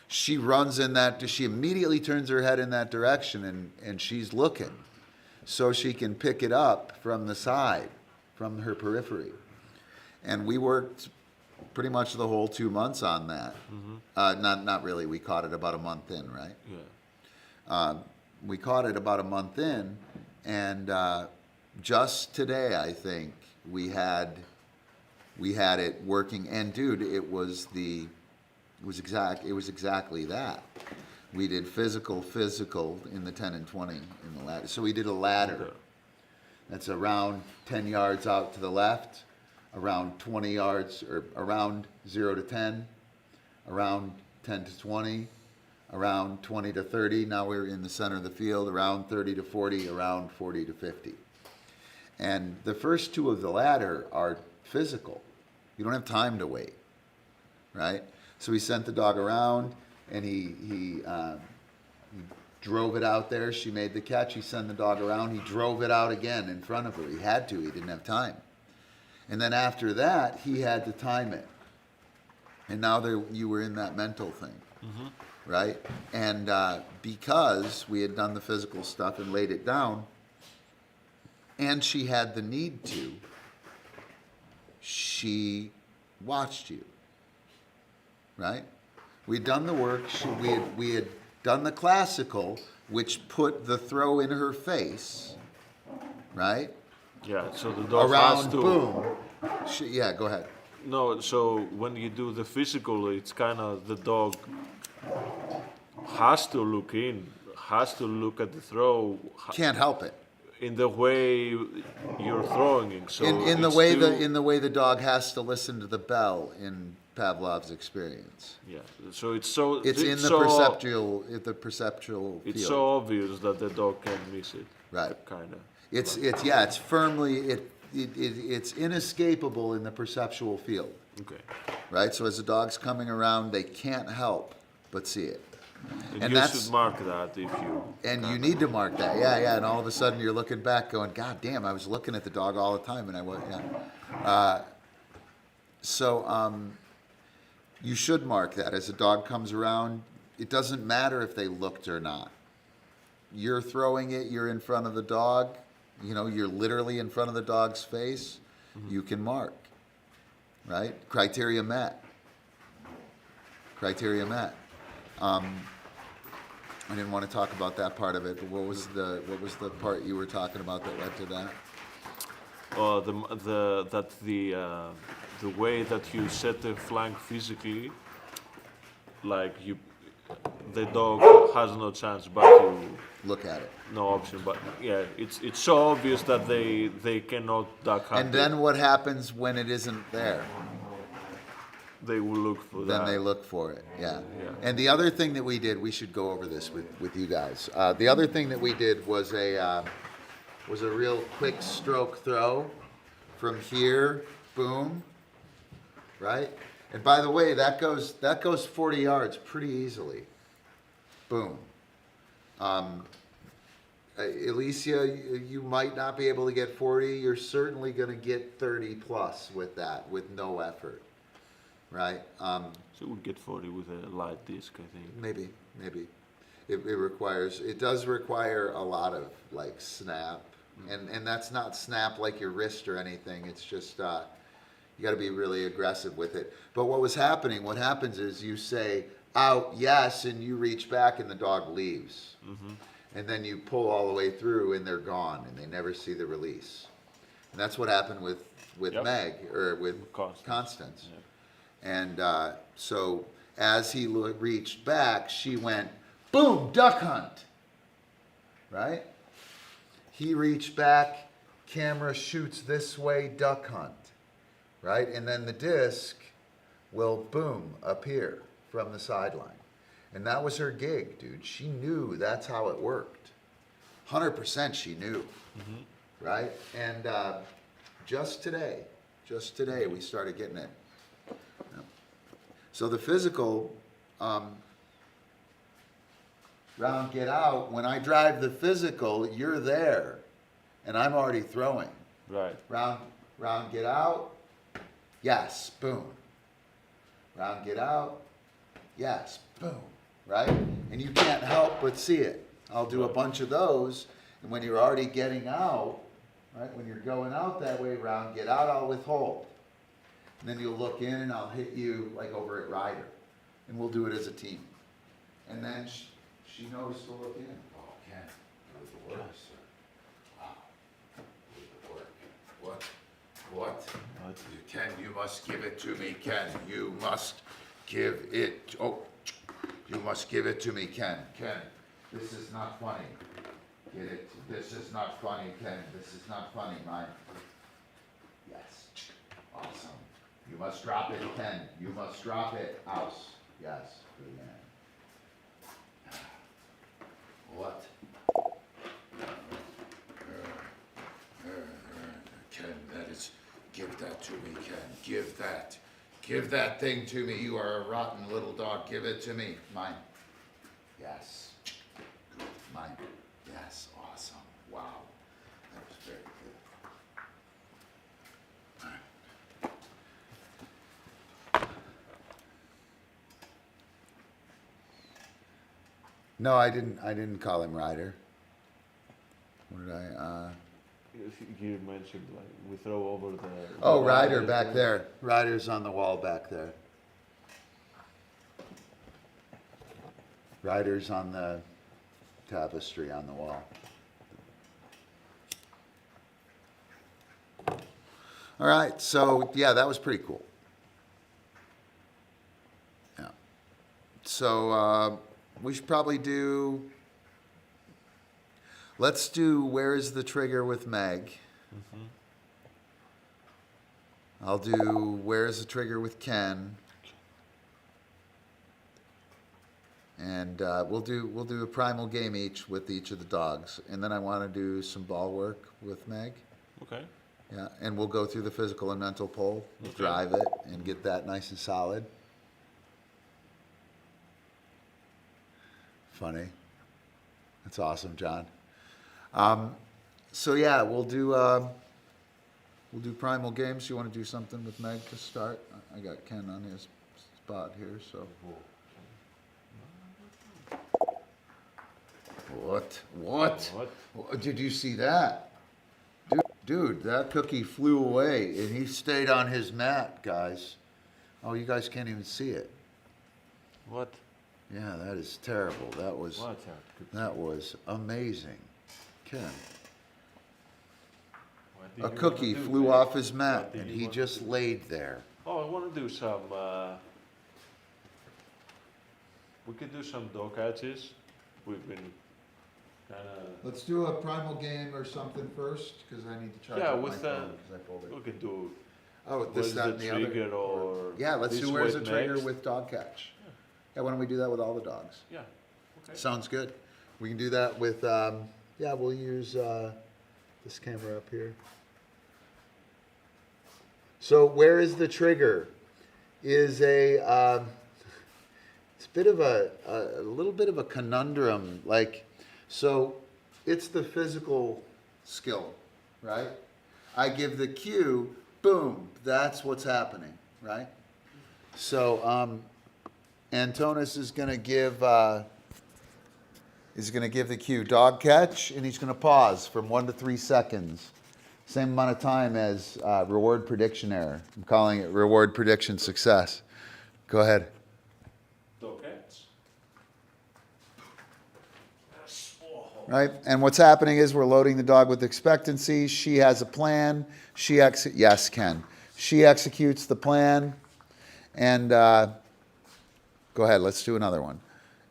[SPEAKER 1] she runs in that, she immediately turns her head in that direction and she's looking. So she can pick it up from the side, from her periphery. And we worked pretty much the whole 2 months on that. Not really, we caught it about a month in, right?
[SPEAKER 3] Yeah.
[SPEAKER 1] We caught it about a month in, and just today, I think, we had it working. And dude, it was exactly that. We did physical in the 10 and 20 in the ladder. So we did a ladder. That's around 10 yards out to the left, around 20 yards, or around 0 to 10, around 10 to 20, around 20 to 30. Now we're in the center of the field, around 30 to 40, around 40 to 50. And the first two of the ladder are physical. You don't have time to wait, right? So we sent the dog around, and he drove it out there. She made the catch. He sent the dog around. He drove it out again in front of her. He had to. He didn't have time. And then after that, he had to time it. And now you were in that mental thing, right? And because we had done the physical stuff and laid it down, and she had the need to, she watched you, right? We'd done the work. We had done the classical, which put the throw in her face, right?
[SPEAKER 3] Yeah, so the dog has
[SPEAKER 1] Around
[SPEAKER 3] to...
[SPEAKER 1] boom. Yeah, go ahead.
[SPEAKER 3] No, so when you do the physical, it's kind of the dog has to look in, has to look at the throw
[SPEAKER 1] Can't help it.
[SPEAKER 3] in the way you're throwing it. So
[SPEAKER 1] In the
[SPEAKER 3] it's
[SPEAKER 1] way
[SPEAKER 3] still-
[SPEAKER 1] the dog has to listen to the bell in Pavlov's experience.
[SPEAKER 3] Yeah, so it's so
[SPEAKER 1] It's in the
[SPEAKER 3] so-
[SPEAKER 1] perceptual
[SPEAKER 3] It's
[SPEAKER 1] field.
[SPEAKER 3] so obvious that the dog can't miss it.
[SPEAKER 1] Right.
[SPEAKER 3] Kind of.
[SPEAKER 1] It's firmly it's inescapable in the perceptual field.
[SPEAKER 3] Okay.
[SPEAKER 1] Right? So as the dog's coming around, they can't help but see it.
[SPEAKER 3] And you should mark that if you.
[SPEAKER 1] And you need to mark that, yeah. And all of a sudden you're looking back going, God damn, I was looking at the dog all the time, and I was, yeah. You should mark that. As the dog comes around, it doesn't matter if they looked or not. You're throwing it, you're in front of the dog, you're literally in front of the dog's face, you can mark, right? Criteria met. I didn't want to talk about that part of it, but what was the part you were talking about that led to that?
[SPEAKER 3] The way that you set the flank physically, like the dog has no chance but to
[SPEAKER 1] Look at it.
[SPEAKER 3] no option. But yeah, it's so obvious that they cannot duck under.
[SPEAKER 1] And then what happens when it isn't there?
[SPEAKER 3] They will look for that.
[SPEAKER 1] Then they look for it, yeah.
[SPEAKER 3] Yeah.
[SPEAKER 1] And the other thing that we did, we should go over this with you guys. The other thing that we did was a real quick stroke throw from here, boom, right? And by the way, that goes 40 yards pretty easily. Boom. Alicia, you might not be able to get 40. You're certainly going to get 30 plus with that, with no effort, right?
[SPEAKER 3] So we'll get 40 with a light disc, I think.
[SPEAKER 1] Maybe. It does require a lot of like snap, and that's not snap like your wrist or anything. It's just you got to be really aggressive with it. But what happens is you say out, yes, and you reach back and the dog leaves. And then you pull all the way through and they're gone and they never see the release. And that's what happened with
[SPEAKER 3] Yep.
[SPEAKER 1] Meg, or with Constance. And so as he reached back, she went, boom, duck hunt, right? He reached back, camera shoots this way, duck hunt, right? And then the disc will, boom, appear from the sideline. And that was her gig, dude. She knew that's how it worked. 100% she knew, right? And just today, we started getting it. So the physical, round get out, when I drive the physical, you're there. and I'm already throwing.
[SPEAKER 2] Right.
[SPEAKER 1] Round, get out. Yes, boom. Round, get out. Yes, boom. Right? And you can't help but see it. I'll do a bunch of those, and when you're already getting out, right, when you're going out that way, round, get out, I'll withhold. And then you'll look in, and I'll hit you like over at Ryder, and we'll do it as a team. And then she knows to look in. Oh, Ken, good work, sir. Wow, good work. What? Ken, you must give it to me, Ken. You must give it. Oh, you must give it to me, Ken. Ken, this is not funny. Get it? This is not funny, Ken. This is not funny, mine. Yes. Awesome. You must drop it, Ken. You must drop it. House. Yes. Good man. What? Ken, that is. Give that to me, Ken. Give that. Give that thing to me. You are a rotten little dog. Give it to me. Mine. Yes. Good. Mine. Yes. Awesome. Wow. That was very good. All right. No, I didn't call him Ryder. What did I?
[SPEAKER 2] You mentioned like we throw over the.
[SPEAKER 1] Oh, Ryder back there. Ryder's on the wall back there. Ryder's on the tapestry on the wall. All right, so yeah, that was pretty cool. Yeah. So we should probably do. Let's do Where is the Trigger with Meg. I'll do Where is the Trigger with Ken. And we'll do a primal game each with each of the dogs. And then I want to do some ball work with Meg.
[SPEAKER 2] Okay.
[SPEAKER 1] Yeah, and we'll go through the physical and mental pull,
[SPEAKER 2] Okay.
[SPEAKER 1] drive it, and get that nice and solid. Funny. That's awesome, John. So yeah, we'll do Primal Games. You want to do something with Meg to start? I got Ken on his spot here, so. What? Did you see that? Dude, that cookie flew away and he stayed on his mat, guys. Oh, you guys can't even see it.
[SPEAKER 2] What?
[SPEAKER 1] Yeah, that is terrible. That was amazing. Ken. A cookie flew off his mat and he just laid there.
[SPEAKER 3] Oh, I want to do some. We could do some dog catches. We've been kind of.
[SPEAKER 1] Let's do a primal game or something first, because I need to charge
[SPEAKER 3] Yeah,
[SPEAKER 1] up my
[SPEAKER 3] with
[SPEAKER 1] phone because I pulled it.
[SPEAKER 3] we could do.
[SPEAKER 1] Oh, this,
[SPEAKER 3] Where's
[SPEAKER 1] that,
[SPEAKER 3] the
[SPEAKER 1] and the other.
[SPEAKER 3] trigger or
[SPEAKER 1] Yeah, let's
[SPEAKER 3] this
[SPEAKER 1] do Where's the
[SPEAKER 3] with
[SPEAKER 1] Trigger
[SPEAKER 3] next?
[SPEAKER 1] with dog catch. Yeah, why don't we do that with all the dogs?
[SPEAKER 3] Yeah. Okay.
[SPEAKER 1] Sounds good. We can do that with, yeah, we'll use this camera up here. So Where is the Trigger is a, it's a bit of a little bit of a conundrum. Like, so it's the physical skill, right? I give the cue, boom, that's what's happening, right? So Antonis is going to give the cue dog catch, and he's going to pause from 1 to 3 seconds. Same amount of time as reward prediction error. I'm calling it reward prediction success. Go ahead.
[SPEAKER 3] Dog cats.
[SPEAKER 1] Right? And what's happening is we're loading the dog with expectancy. She has a plan. Yes, Ken. She executes the plan. And go ahead, let's do another one.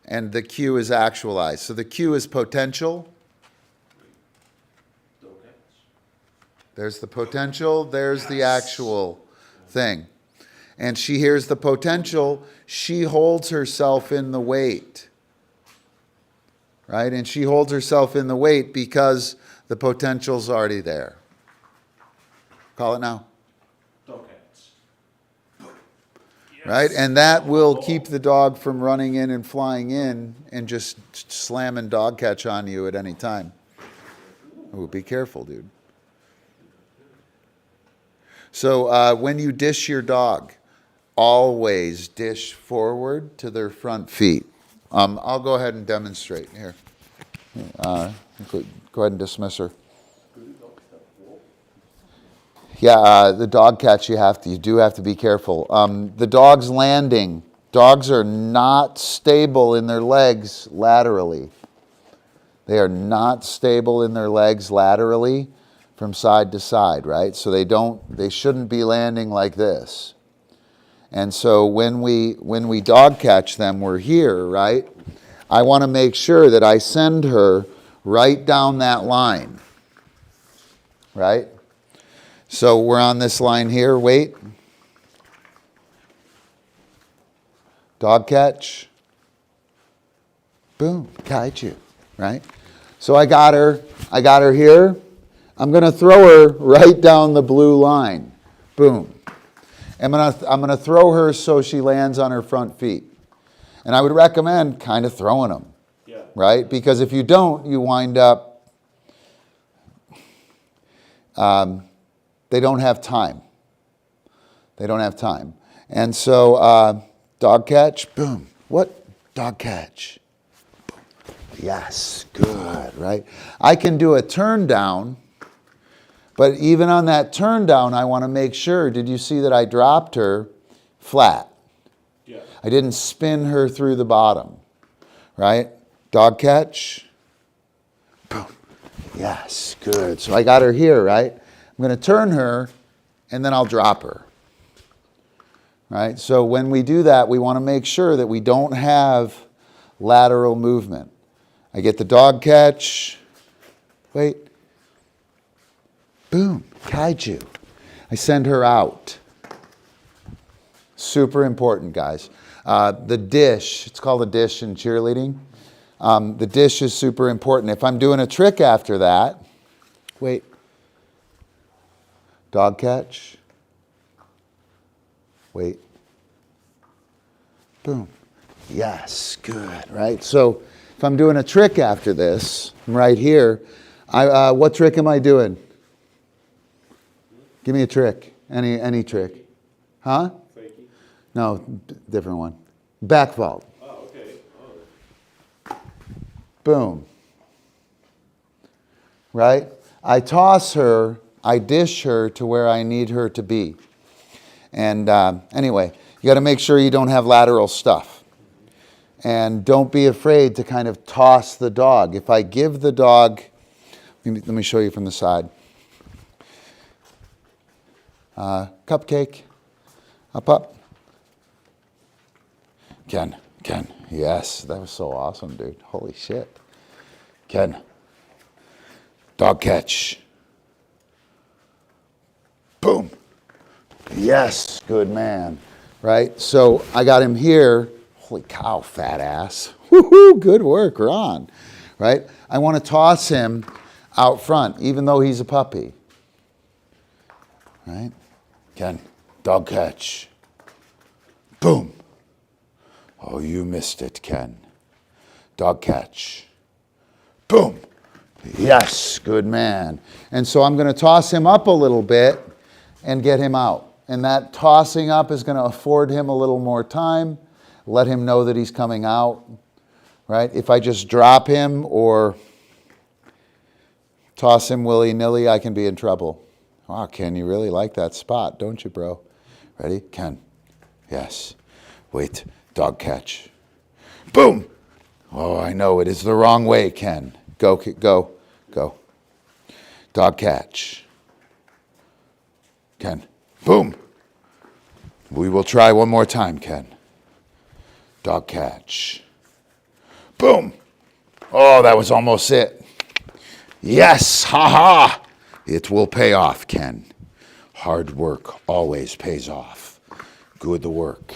[SPEAKER 1] And the cue is actualized. So the cue is potential.
[SPEAKER 3] Dog cats.
[SPEAKER 1] There's the potential. There's the actual thing. And she hears the potential. She holds herself in the weight. Right? And she holds herself in the weight because the potential's already there. Call it now.
[SPEAKER 3] Dog cats.
[SPEAKER 1] Right? And that will keep the dog from running in and flying in and just slamming dog catch on you at any time. Oh, be careful, dude. So when you dish your dog, always dish forward to their front feet. I'll go ahead and demonstrate here. Go ahead and dismiss her. Yeah, the dog catch you do have to be careful. The dog's landing. Dogs are not stable in their legs laterally. They are not stable in their legs laterally from side to side, right? So they shouldn't be landing like this. And so when we dog catch them, we're here, right? I want to make sure that I send her right down that line, right? So we're on this line here, wait. Dog catch. Boom, kaiju, right? So I got her here. I'm going to throw her right down the blue line. Boom. I'm going to throw her so she lands on her front feet. And I would recommend kind of throwing them, right? Because if you don't, you wind up, they don't have time. They don't have time. And so dog catch, boom. What? Dog catch. Boom. Yes, good, right? I can do a turn down. But even on that turn down, I want to make sure, did you see that I dropped her flat? Yeah. I didn't spin her through the bottom, right? Dog catch. Boom. Yes, good. So I got her here, right? I'm going to turn her, and then I'll drop her, right? So when we do that, we want to make sure that we don't have lateral movement. I get the dog catch. Wait. Boom, kaiju. I send her out. Super important, guys. The dish, it's called a dish in cheerleading. The dish is super important. If I'm doing a trick after that, wait. Dog catch. Wait. Boom. Yes, good, right? So if I'm doing a trick after this, I'm right here. What trick am I doing? Give me a trick. Any trick. Huh? Fakey. No, different one. Back vault. Oh, okay. Oh. Boom. Right? I toss her, I dish her to where I need her to be. And anyway, you got to make sure you don't have lateral stuff. And don't be afraid to kind of toss the dog. If I give the dog, let me show you from the side. CupCake, up. Ken, yes, that was so awesome, dude. Holy shit. Ken, dog catch. Boom. Yes, good man. Right, so I got him here. Holy cow, fat ass. Woohoo, good work, Ron. Right, I want to toss him out front, even though he's a puppy. Right? Ken, dog catch. Boom. Oh, you missed it, Ken. Dog catch. Boom. Yes, good man. And so I'm going to toss him up a little bit and get him out. And that tossing up is going to afford him a little more time, let him know that he's coming out. Right? If I just drop him or toss him willy-nilly, I can be in trouble. Wow, Ken, you really like that spot, don't you, bro? Ready? Ken. Yes. Wait. Dog catch. Boom! Oh, I know. It is the wrong way, Ken. Go. Dog catch. Ken. Boom! We will try one more time, Ken. Dog catch. Boom! Oh, that was almost it. Yes! Ha-ha! It will pay off, Ken. Hard work always pays off. Good work.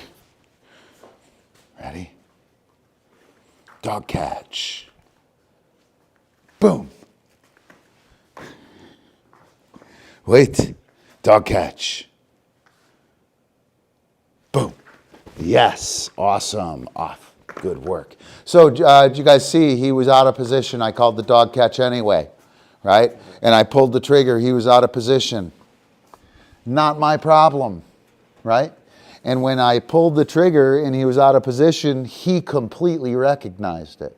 [SPEAKER 1] Ready? Dog catch. Boom. Wait. Dog catch. Boom. Yes. Awesome. Off. Good work. So did you guys see he was out of position? I called the dog catch anyway. right? And I pulled the trigger, he was out of position. Not my problem, right? And when I pulled the trigger and he was out of position, he completely recognized it.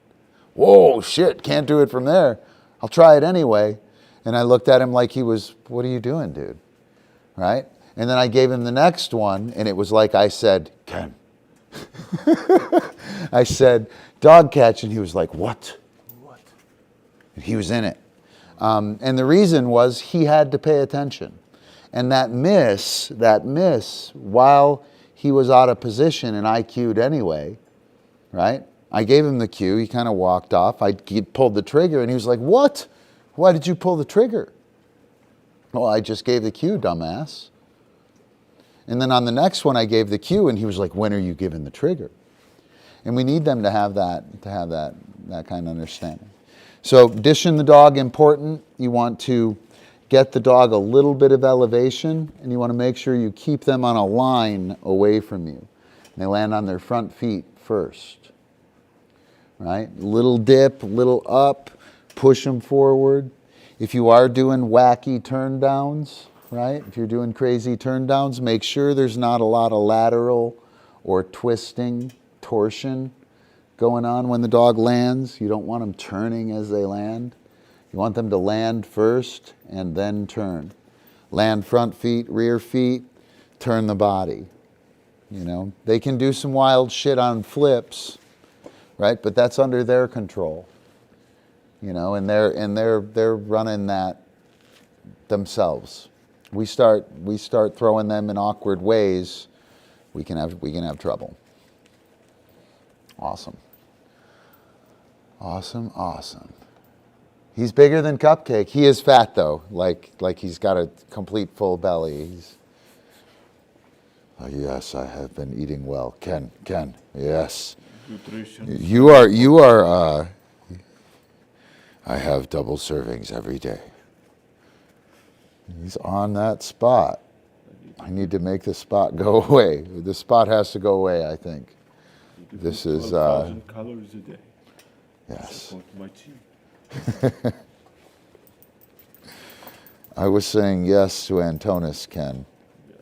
[SPEAKER 1] Whoa, shit, can't do it from there. I'll try it anyway. And I looked at him like he was, what are you doing, dude? Right? And then I gave him the next one, and it was like I said, Ken. I said, dog catch, and he was like, what? What? And he was in it. And the reason was he had to pay attention. And that miss, while he was out of position and I cued anyway, right? I gave him the cue, he kind of walked off, he pulled the trigger, and he was like, what? Why did you pull the trigger? Well, I just gave the cue, dumbass. And then on the next one, I gave the cue, and he was like, when are you giving the trigger? And we need them to have that kind of understanding. So dishing the dog, important. You want to get the dog a little bit of elevation, and you want to make sure you keep them on a line away from you. And they land on their front feet first, right? Little dip, little up, push them forward. If you are doing wacky turn downs, right? If you're doing crazy turn downs, make sure there's not a lot of lateral or twisting, torsion going on when the dog lands. You don't want them turning as they land. You want them to land first and then turn. Land front feet, rear feet, turn the body. You know, they can do some wild shit on flips, right? But that's under their control. You know, and they're running that themselves. We start throwing them in awkward ways, we can have trouble. Awesome. Awesome, awesome. He's bigger than CupCake. He is fat though, like he's got a complete full belly. He's, oh, yes, I have been eating well. Ken, yes.
[SPEAKER 2] Nutrition.
[SPEAKER 1] You are, I have double servings every day. He's on that spot. I need to make the spot go away. The spot has to go away, I think. This is,
[SPEAKER 2] 12,000 calories a day.
[SPEAKER 1] yes.
[SPEAKER 2] Support my team.
[SPEAKER 1] I was saying yes to Antonis, Ken.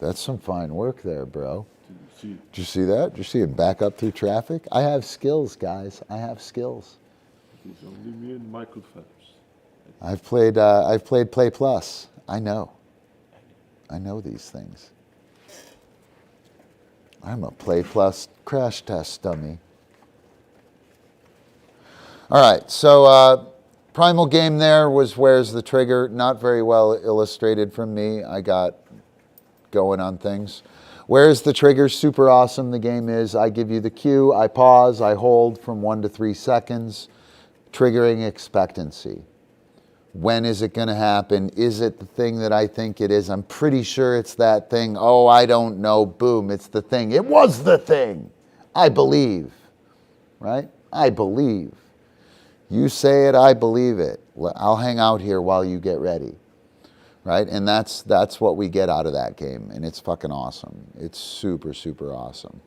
[SPEAKER 1] That's some fine work there, bro. Did you see that? Did you see him back up through traffic? I have skills, guys. I have skills.
[SPEAKER 2] It's only me and Michael Phelps.
[SPEAKER 1] I've played Play Plus. I know these things. I'm a Play Plus crash test dummy. All right, so Primal Game there was where's the trigger. Not very well illustrated from me. I got going on things. Where's the trigger? Super awesome. The game is I give you the cue, I pause, I hold from 1 to 3 seconds, triggering expectancy. When is it going to happen? Is it the thing that I think it is? I'm pretty sure it's that thing. Oh, I don't know. Boom, it's the thing. It was the thing. I believe, right? I believe. You say it, I believe it. I'll hang out here while you get ready, right? And that's what we get out of that game, and it's fucking awesome. It's super, super awesome.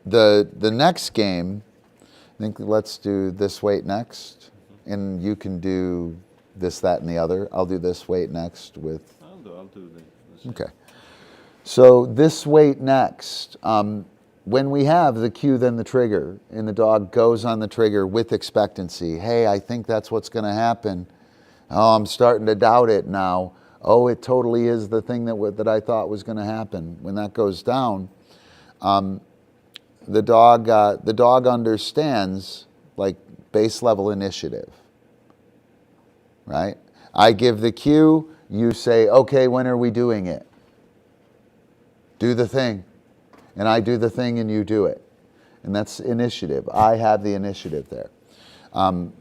[SPEAKER 1] The next game, I think let's do this weight next, and you can do this, that, and the other. I'll do this weight next with.
[SPEAKER 2] I'll do that.
[SPEAKER 1] Okay. So this weight next. When we have the cue, then the trigger, and the dog goes on the trigger with expectancy. Hey, I think that's what's going to happen. Oh, I'm starting to doubt it now. Oh, it totally is the thing that I thought was going to happen. When that goes down, the dog understands like base level initiative, right? I give the cue, you say, okay, when are we doing it? Do the thing. And I do the thing and you do it. And that's initiative. I have the initiative there.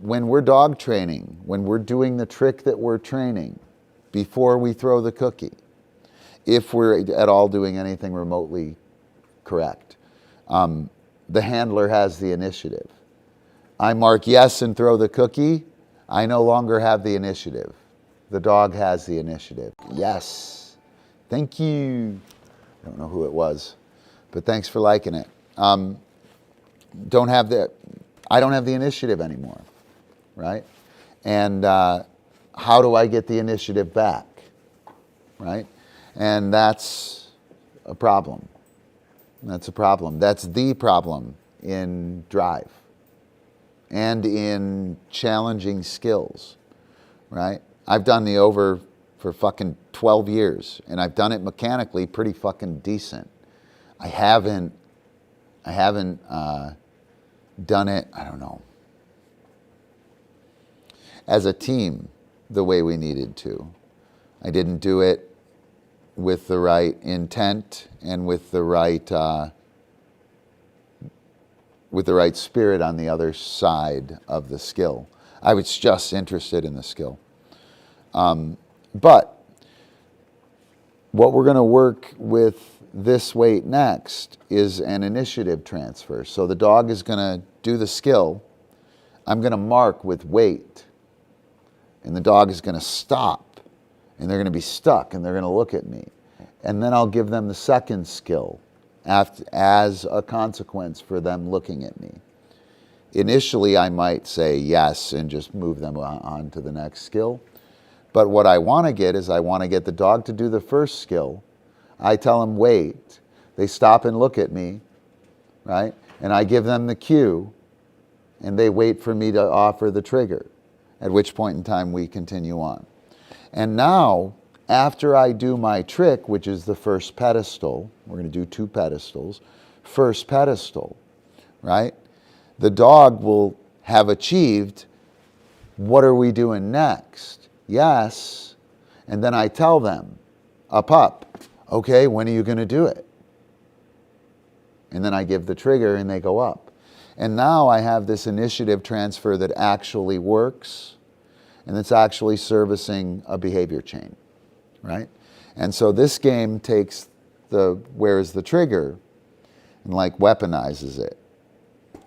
[SPEAKER 1] When we're dog training, when we're doing the trick that we're training, before we throw the cookie, if we're at all doing anything remotely correct, the handler has the initiative. I mark yes and throw the cookie, I no longer have the initiative. The dog has the initiative. Yes. Thank you. I don't know who it was, but thanks for liking it. Don't have the, I don't have the initiative anymore, right? And how do I get the initiative back, right? And that's a problem. That's a problem. That's the problem in drive and in challenging skills, right? I've done the over for fucking 12 years, and I've done it mechanically pretty fucking decent. I haven't done it, I don't know, as a team the way we needed to. I didn't do it with the right intent and with the right spirit on the other side of the skill. I was just interested in the skill. But what we're going to work with this weight next is an initiative transfer. So the dog is going to do the skill. I'm going to mark with weight. And the dog is going to stop. And they're going to be stuck. And they're going to look at me. And then I'll give them the second skill as a consequence for them looking at me. Initially, I might say yes and just move them on to the next skill. But what I want to get is I want to get the dog to do the first skill. I tell them wait. They stop and look at me, right? And I give them the cue, and they wait for me to offer the trigger, at which point in time we continue on. And now, after I do my trick, which is the first pedestal, we're going to do 2 pedestals, first pedestal, right? The dog will have achieved, what are we doing next? Yes. And then I tell them, a pup, okay, when are you going to do it? And then I give the trigger and they go up. And now I have this initiative transfer that actually works, and it's actually servicing a behavior chain, right? And so this game takes where's the trigger and like weaponizes it,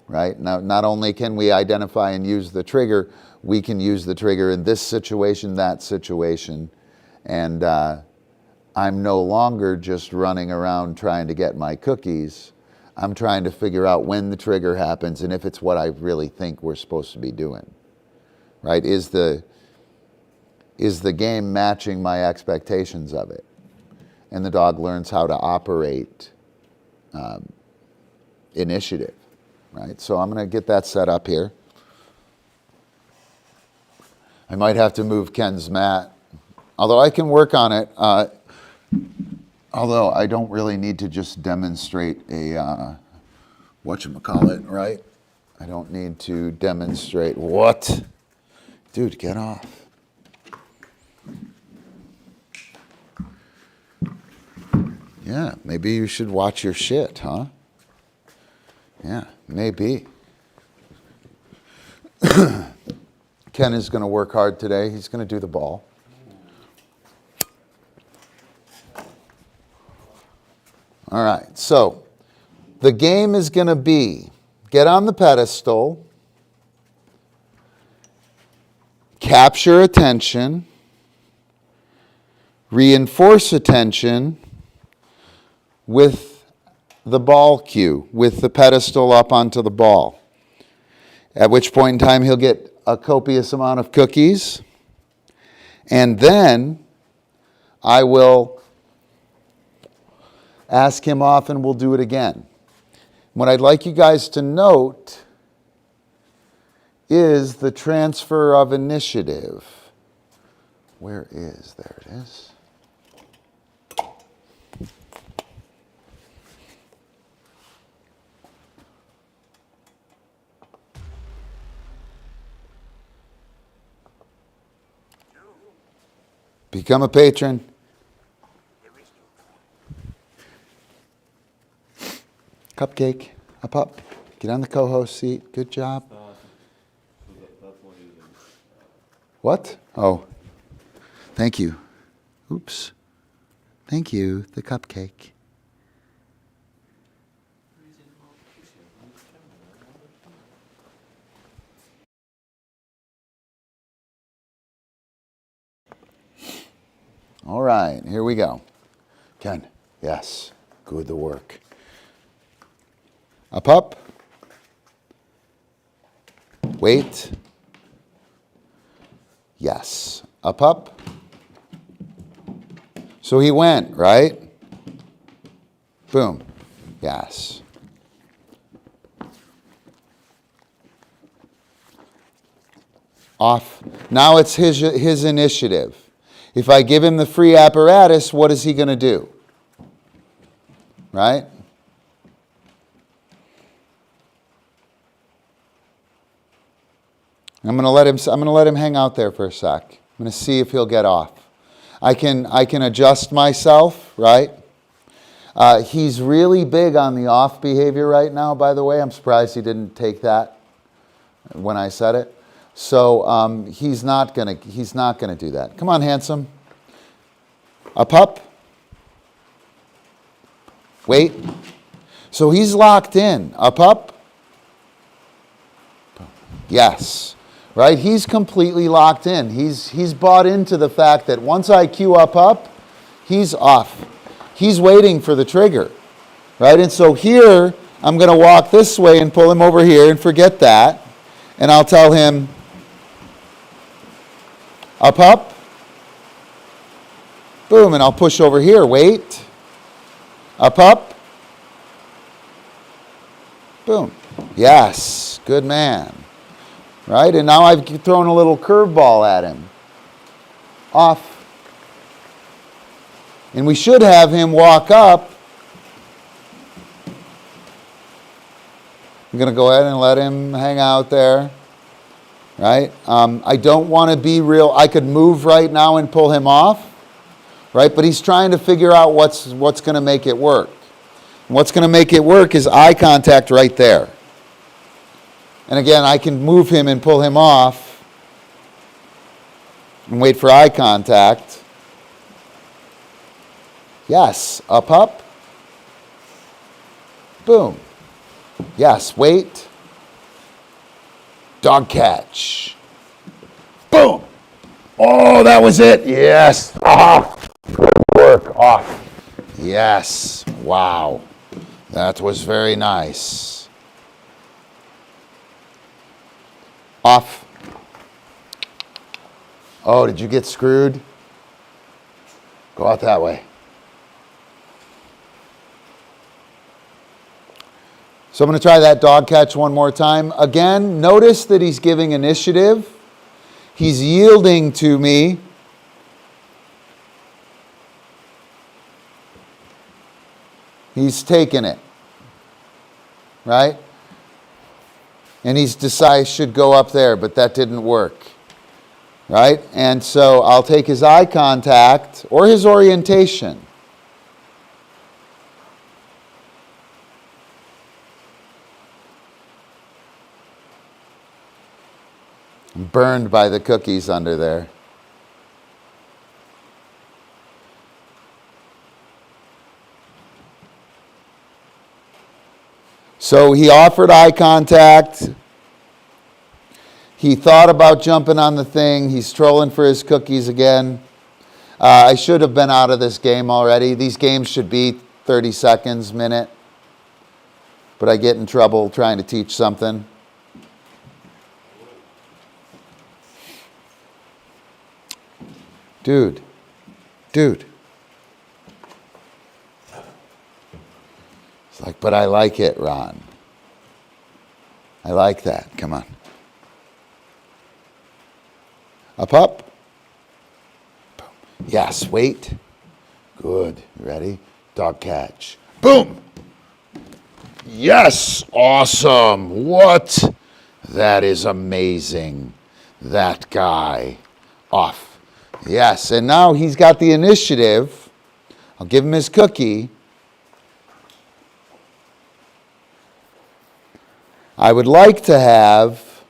[SPEAKER 1] right? Now, not only can we identify and use the trigger, we can use the trigger in this situation, that situation, and I'm no longer just running around trying to get my cookies. I'm trying to figure out when the trigger happens and if it's what I really think we're supposed to be doing, right? Is the game matching my expectations of it? And the dog learns how to operate initiative, right? So I'm going to get that set up here. I might have to move Ken's mat, although I can work on it. Although I don't really need to just demonstrate a, whatchamacallit, right? I don't need to demonstrate what? Dude, get off. Yeah, maybe you should watch your shit, huh? Yeah, maybe. Ken is going to work hard today. He's going to do the ball. All right, so the game is going to be get on the pedestal, capture attention, reinforce attention with the ball cue, with the pedestal up onto the ball. At which point in time he'll get a copious amount of cookies, and then I will ask him off and we'll do it again. What I'd like you guys to note is the transfer of initiative. There it is. Become a patron. CupCake, up, up. Get on the co-host seat. Good job. What? Oh, thank you. Oops. Thank you, the CupCake. All right, here we go. Ken, yes, good the work. Up, up. Wait. Yes. Up. So he went, right? Boom. Yes. Off. Now it's his initiative. If I give him the free apparatus, what is he going to do? Right? I'm going to let him hang out there for a sec. I'm going to see if he'll get off. I can adjust myself, right? He's really big on the off behavior right now, by the way. I'm surprised he didn't take that when I said it. So he's not gonna do that. Come on, handsome. Up. Wait. So he's locked in. Up. Yes. Right? He's completely locked in. He's bought into the fact that once I cue up, he's off. He's waiting for the trigger. Right? And so here, I'm going to walk this way and pull him over here and forget that. And I'll tell him, up. Boom, and I'll push over here. Wait. Up. Boom. Yes. Good man. Right? And now I've thrown a little curveball at him. Off. And we should have him walk up. I'm going to go ahead and let him hang out there. Right? I don't want to be real. I could move right now and pull him off. Right? But he's trying to figure out what's going to make it work. And what's going to make it work is eye contact right there. And again, I can move him and pull him off and wait for eye contact. Yes. Up. Boom. Yes. Wait. Dog catch. Boom. Oh, that was it. Yes. Off. Good work. Off. Yes. Wow. That was very nice. Off. Oh, did you get screwed? Go out that way. So I'm going to try that dog catch one more time. Again, notice that he's giving initiative. He's yielding to me. He's taken it. Right? And he's decided should go up there, but that didn't work. Right? And so I'll take his eye contact or his orientation. I'm burned by the cookies under there. So he offered eye contact. He thought about jumping on the thing. He's trolling for his cookies again. I should have been out of this game already. These games should be 30 seconds, minute. But I get in trouble trying to teach something. Dude. It's like, but I like it, Ron. I like that. Come on. Up. Yes, wait. Good. You ready? Dog catch. Boom. Yes, awesome. What? That is amazing. That guy. Off. Yes, and now he's got the initiative. I'll give him his cookie. I would like to have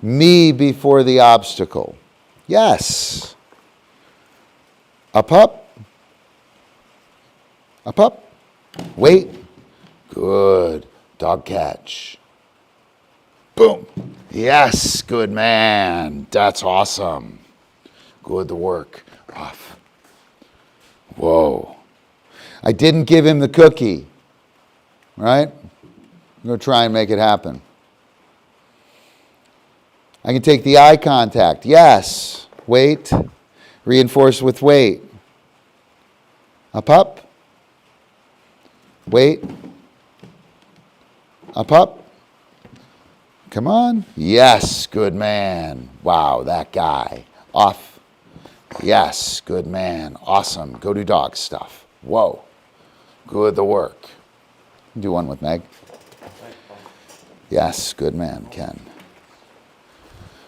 [SPEAKER 1] me before the obstacle. Yes. Up. Wait. Good. Dog catch. Boom. Yes, good man. That's awesome. Good work. Off. Whoa. I didn't give him the cookie. Right? I'm going to try and make it happen. I can take the eye contact. Yes. Wait. Reinforce with wait. Up. Wait. Up. Come on. Yes. Good man. Wow, that guy. Off. Yes. Good man. Awesome. Go do dog stuff. Whoa. Good the work. Do one with Meg. Yes. Good man, Ken.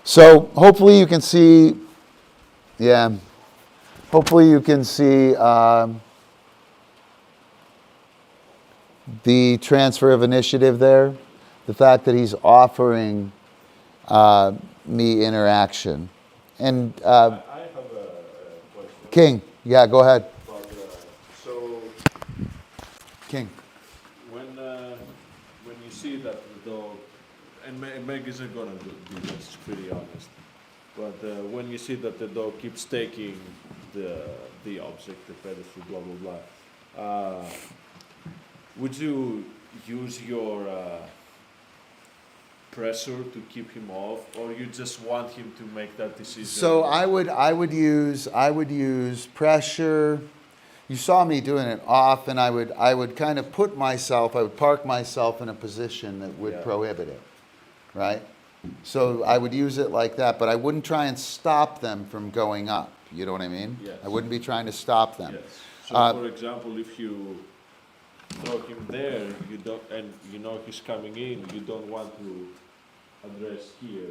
[SPEAKER 1] So hopefully you can see, hopefully you can see the transfer of initiative there, the fact that he's offering me interaction. And
[SPEAKER 3] I have a question.
[SPEAKER 1] King, yeah, go ahead.
[SPEAKER 3] But, so
[SPEAKER 1] King.
[SPEAKER 3] when you see that the dog, and Meg isn't gonna do this, to be honest. But when you see that the dog keeps taking the object, the pedestal, blah blah blah, would you use your pressure to keep him off, or you just want him to make that decision?
[SPEAKER 1] So I would use pressure. You saw me doing it off, and I would kind of put myself, I would park myself in a position that would prohibit it, right? So I would use it like that, but I wouldn't try and stop them from going up. You know what I mean?
[SPEAKER 3] Yes.
[SPEAKER 1] I wouldn't be trying to stop them.
[SPEAKER 3] Yes. So for example, if you throw him there, you don't, and you know he's coming in, you don't want to address here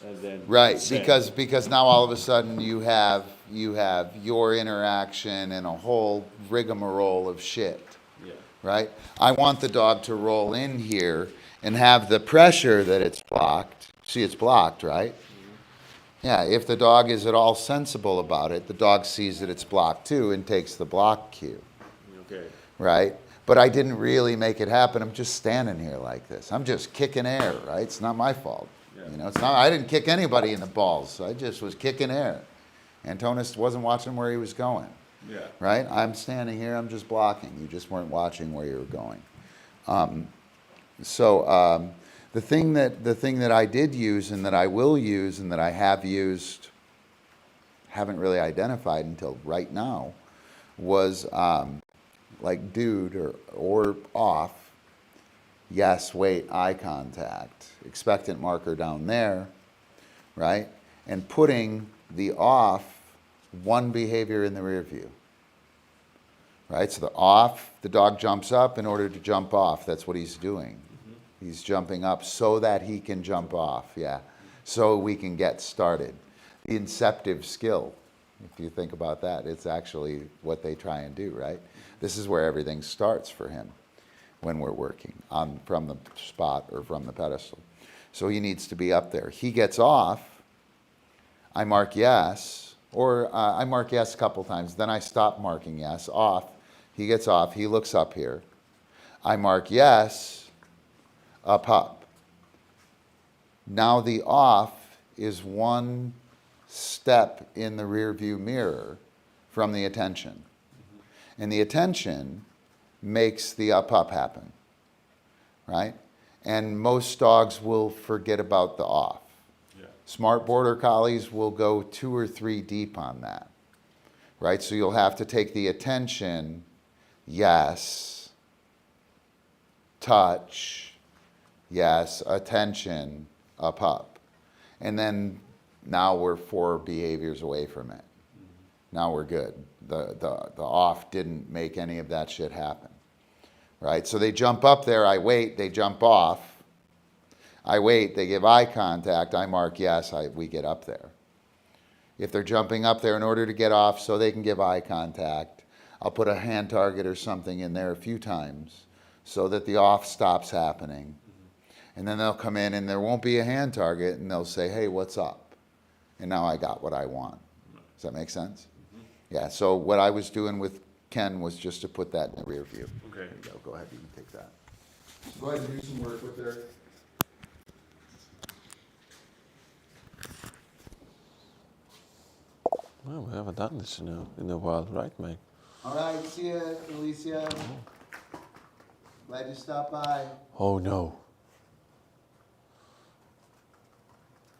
[SPEAKER 3] and then
[SPEAKER 1] Right,
[SPEAKER 3] send.
[SPEAKER 1] because now all of a sudden you have your interaction and a whole rigmarole of shit.
[SPEAKER 3] Yeah.
[SPEAKER 1] Right? I want the dog to roll in here and have the pressure that it's blocked. See, it's blocked, right? Mm-hmm. Yeah, if the dog is at all sensible about it, the dog sees that it's blocked too and takes the block cue.
[SPEAKER 3] Okay.
[SPEAKER 1] Right? But I didn't really make it happen. I'm just standing here like this. I'm just kicking air, right? It's not my fault.
[SPEAKER 3] Yeah.
[SPEAKER 1] You know, it's not. I didn't kick anybody in the balls. I just was kicking air. Antonis wasn't watching where he was going.
[SPEAKER 3] Yeah.
[SPEAKER 1] Right? I'm standing here. I'm just blocking. You just weren't watching where you were going. The thing that I did use and that I will use and that I have used, haven't really identified until right now, was like dude or off. Yes, wait, eye contact, expectant marker down there, right? And putting the off one behavior in the rear view. Right, so the off, the dog jumps up in order to jump off. That's what he's doing. Mm-hmm. He's jumping up so that he can jump off, yeah. So we can get started. The inceptive skill, if you think about that, it's actually what they try and do, right? This is where everything starts for him when we're working from the spot or from the pedestal. So he needs to be up there. He gets off, I mark yes, or I mark yes a couple times, then I stop marking yes, off. He gets off, he looks up here. I mark yes, up. Now the off is one step in the rear view mirror from the attention. And the attention makes the up happen, right? And most dogs will forget about the off. Yeah. Smart border collies will go 2 or 3 deep on that, right? So you'll have to take the attention, yes, touch, yes, attention, up. And then now we're 4 behaviors away from it. Now we're good. The off didn't make any of that shit happen, right? So they jump up there, I wait, they jump off. I wait, they give eye contact, I mark yes, we get up there. If they're jumping up there in order to get off so they can give eye contact, I'll put a hand target or something in there a few times so that the off stops happening. And then they'll come in and there won't be a hand target and they'll say, hey, what's up? And now I got what I want. Does that make sense? Yeah, so what I was doing with Ken was just to put that in the rear view.
[SPEAKER 3] Okay.
[SPEAKER 1] There you go. Go ahead, you can take that. Go ahead and do some work with her.
[SPEAKER 3] Well, we haven't done this in a while, right, Meg?
[SPEAKER 1] All right, see ya, Alicia. Glad you stopped by.
[SPEAKER 3] Oh no.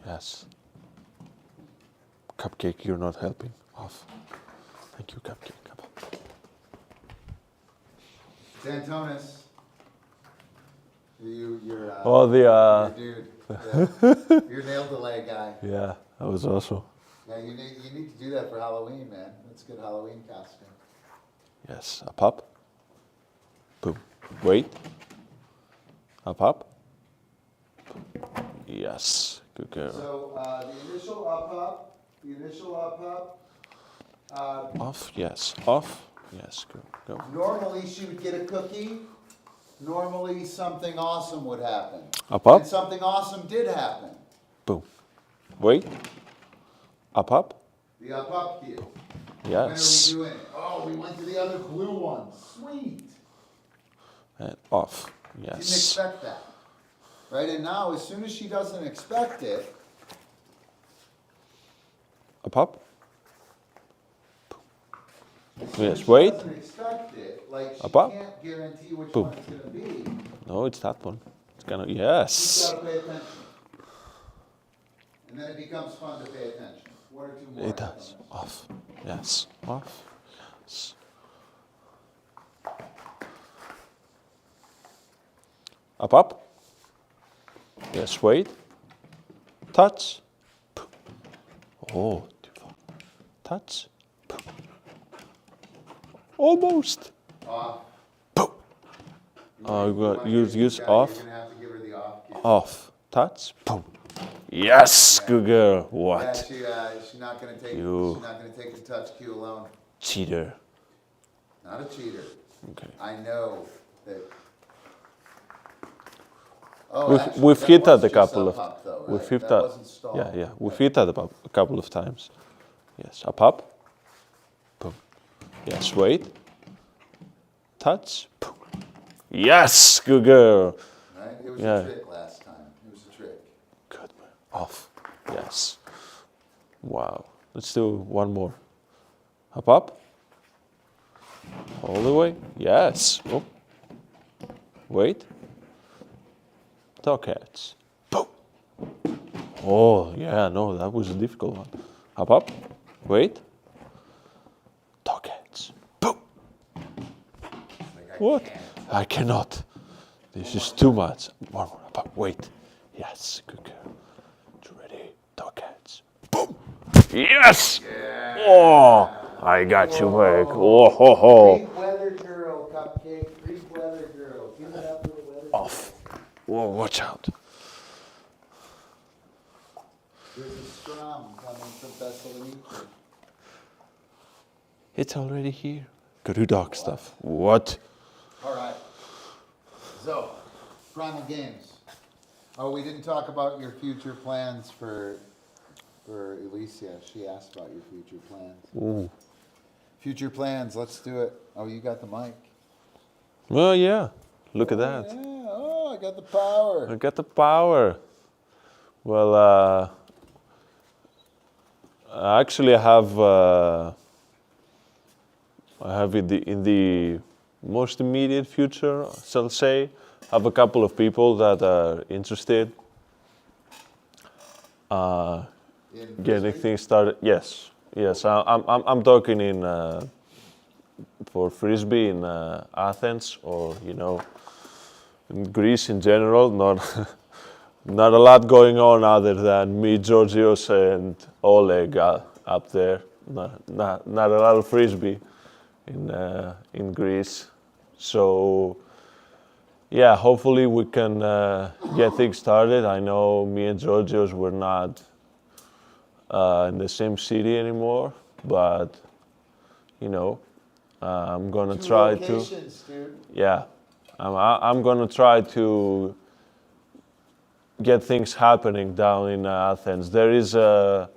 [SPEAKER 2] Yes. CupCake, you're not helping. Off. Thank you, CupCake. Come on.
[SPEAKER 1] It's Antonis. You're
[SPEAKER 2] Oh, the
[SPEAKER 1] you're a dude. Yeah. You're a nail delay guy.
[SPEAKER 2] yeah, that was also
[SPEAKER 1] Yeah, you need to do that for Halloween, man. That's a good Halloween costume.
[SPEAKER 2] yes. Up, up. Boom. Wait. Up, up. Yes. Good girl.
[SPEAKER 1] So the initial up up.
[SPEAKER 2] Off. Yes. Off. Yes. Go. Go.
[SPEAKER 1] Normally she would get a cookie. Normally something awesome would happen.
[SPEAKER 2] Up, up.
[SPEAKER 1] And something awesome did happen.
[SPEAKER 2] Boom. Wait. Up, up.
[SPEAKER 1] The up cue.
[SPEAKER 2] Yes.
[SPEAKER 1] When are we doing it? Oh, we went to the other blue one. Sweet.
[SPEAKER 2] And off.
[SPEAKER 1] Didn't
[SPEAKER 2] Yes.
[SPEAKER 1] expect that. Right, and now as soon as she doesn't expect it,
[SPEAKER 2] Up, up.
[SPEAKER 1] as soon as
[SPEAKER 2] Yes.
[SPEAKER 1] she
[SPEAKER 2] Wait.
[SPEAKER 1] doesn't expect it, like she
[SPEAKER 2] Up, up.
[SPEAKER 1] can't guarantee which
[SPEAKER 2] Boom.
[SPEAKER 1] one it's gonna be.
[SPEAKER 2] No, it's that one. It's gonna.
[SPEAKER 1] She's
[SPEAKER 2] Yes.
[SPEAKER 1] gotta pay attention. And then it becomes fun to pay attention. One or two more.
[SPEAKER 2] It does. Off. Yes. Off. Yes. Up, up. Yes, wait. Touch. Oh, too far. Touch. Almost.
[SPEAKER 1] Off.
[SPEAKER 2] Oh, you got
[SPEAKER 1] wanna
[SPEAKER 2] use
[SPEAKER 1] give-
[SPEAKER 2] off.
[SPEAKER 1] You're gonna have to give her the off cue.
[SPEAKER 2] Off. Touch. Boom. Yes, good girl.
[SPEAKER 1] Yeah,
[SPEAKER 2] What?
[SPEAKER 1] she's not gonna take.
[SPEAKER 2] You-
[SPEAKER 1] She's not gonna take the touch cue alone.
[SPEAKER 2] Cheater.
[SPEAKER 1] Not a cheater.
[SPEAKER 2] Okay.
[SPEAKER 1] I know that. Oh,
[SPEAKER 2] We've,
[SPEAKER 1] actually,
[SPEAKER 2] we've
[SPEAKER 1] that
[SPEAKER 2] hit
[SPEAKER 1] was
[SPEAKER 2] that a
[SPEAKER 1] just
[SPEAKER 2] couple
[SPEAKER 1] up,
[SPEAKER 2] of.
[SPEAKER 1] up, though,
[SPEAKER 2] We've
[SPEAKER 1] right?
[SPEAKER 2] hit
[SPEAKER 1] That
[SPEAKER 2] that.
[SPEAKER 1] wasn't stall.
[SPEAKER 2] Yeah, yeah. We've hit that about a couple of times. Yes. Up, up. Boom. Yes. Wait. Touch. Boom. Yes. Good girl.
[SPEAKER 1] Right? It was
[SPEAKER 2] Yeah.
[SPEAKER 1] a trick last time. It was a trick.
[SPEAKER 2] Good. Off. Yes. Wow. Let's do one more. Up, up. All the way. Yes. Oh. Wait. Dog heads. Boom. Oh, yeah, no, that was a difficult one. Up, up. Wait. Dog heads. Boom. What? I cannot. This is too much. One more. Up, up. Wait. Yes, good girl. You ready? Dog heads. Boom. Yes. Oh, I got you, Meg. Oh, ho, ho.
[SPEAKER 1] Greek weather girl, CupCake. Greek weather girl. Give it up to the weather girl.
[SPEAKER 2] Off. Whoa, watch out.
[SPEAKER 1] There's a strum coming from Thessaloniki.
[SPEAKER 2] It's already here. Good dog stuff. What?
[SPEAKER 1] All right. So, Primal Games. Oh, we didn't talk about your future plans for Alicia. She asked about your future plans.
[SPEAKER 2] Ooh.
[SPEAKER 1] Future plans. Let's do it. Oh, you got the mic.
[SPEAKER 2] Well, yeah. Look at that.
[SPEAKER 1] Yeah. Oh, I got the power.
[SPEAKER 2] I got the power. Well, actually, I have in the most immediate future, shall say, I have a couple of people that are interested.
[SPEAKER 1] In
[SPEAKER 2] Getting
[SPEAKER 1] Frisbee?
[SPEAKER 2] things started. Yes, yes. I'm talking for Frisbee in Athens, or in Greece in general. Not a lot going on other than me, Georgios, and Oleg up there. Not a lot of Frisbee in Greece. So yeah, hopefully we can get things started. I know me and Georgios were not in the same city anymore, but I'm gonna
[SPEAKER 1] Two
[SPEAKER 2] try
[SPEAKER 1] locations, dude.
[SPEAKER 2] yeah, I'm gonna try to get things happening down in Athens. There is a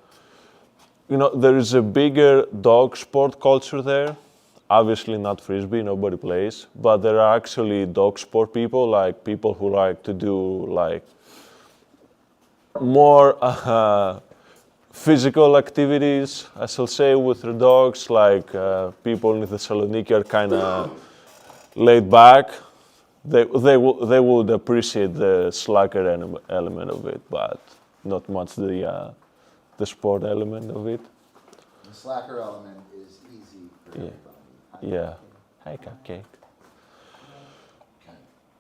[SPEAKER 2] bigger dog sport culture there. Obviously not Frisbee, nobody plays, but there are actually dog sport people, like people who like to do like more physical activities, I shall say, with their dogs. Like people in Thessaloniki are kind of laid back. They would appreciate the slacker element of it, but not much the sport element of it.
[SPEAKER 1] The slacker element is easy for
[SPEAKER 2] Yeah.
[SPEAKER 1] everybody.
[SPEAKER 2] Yeah. Hi, CupCake.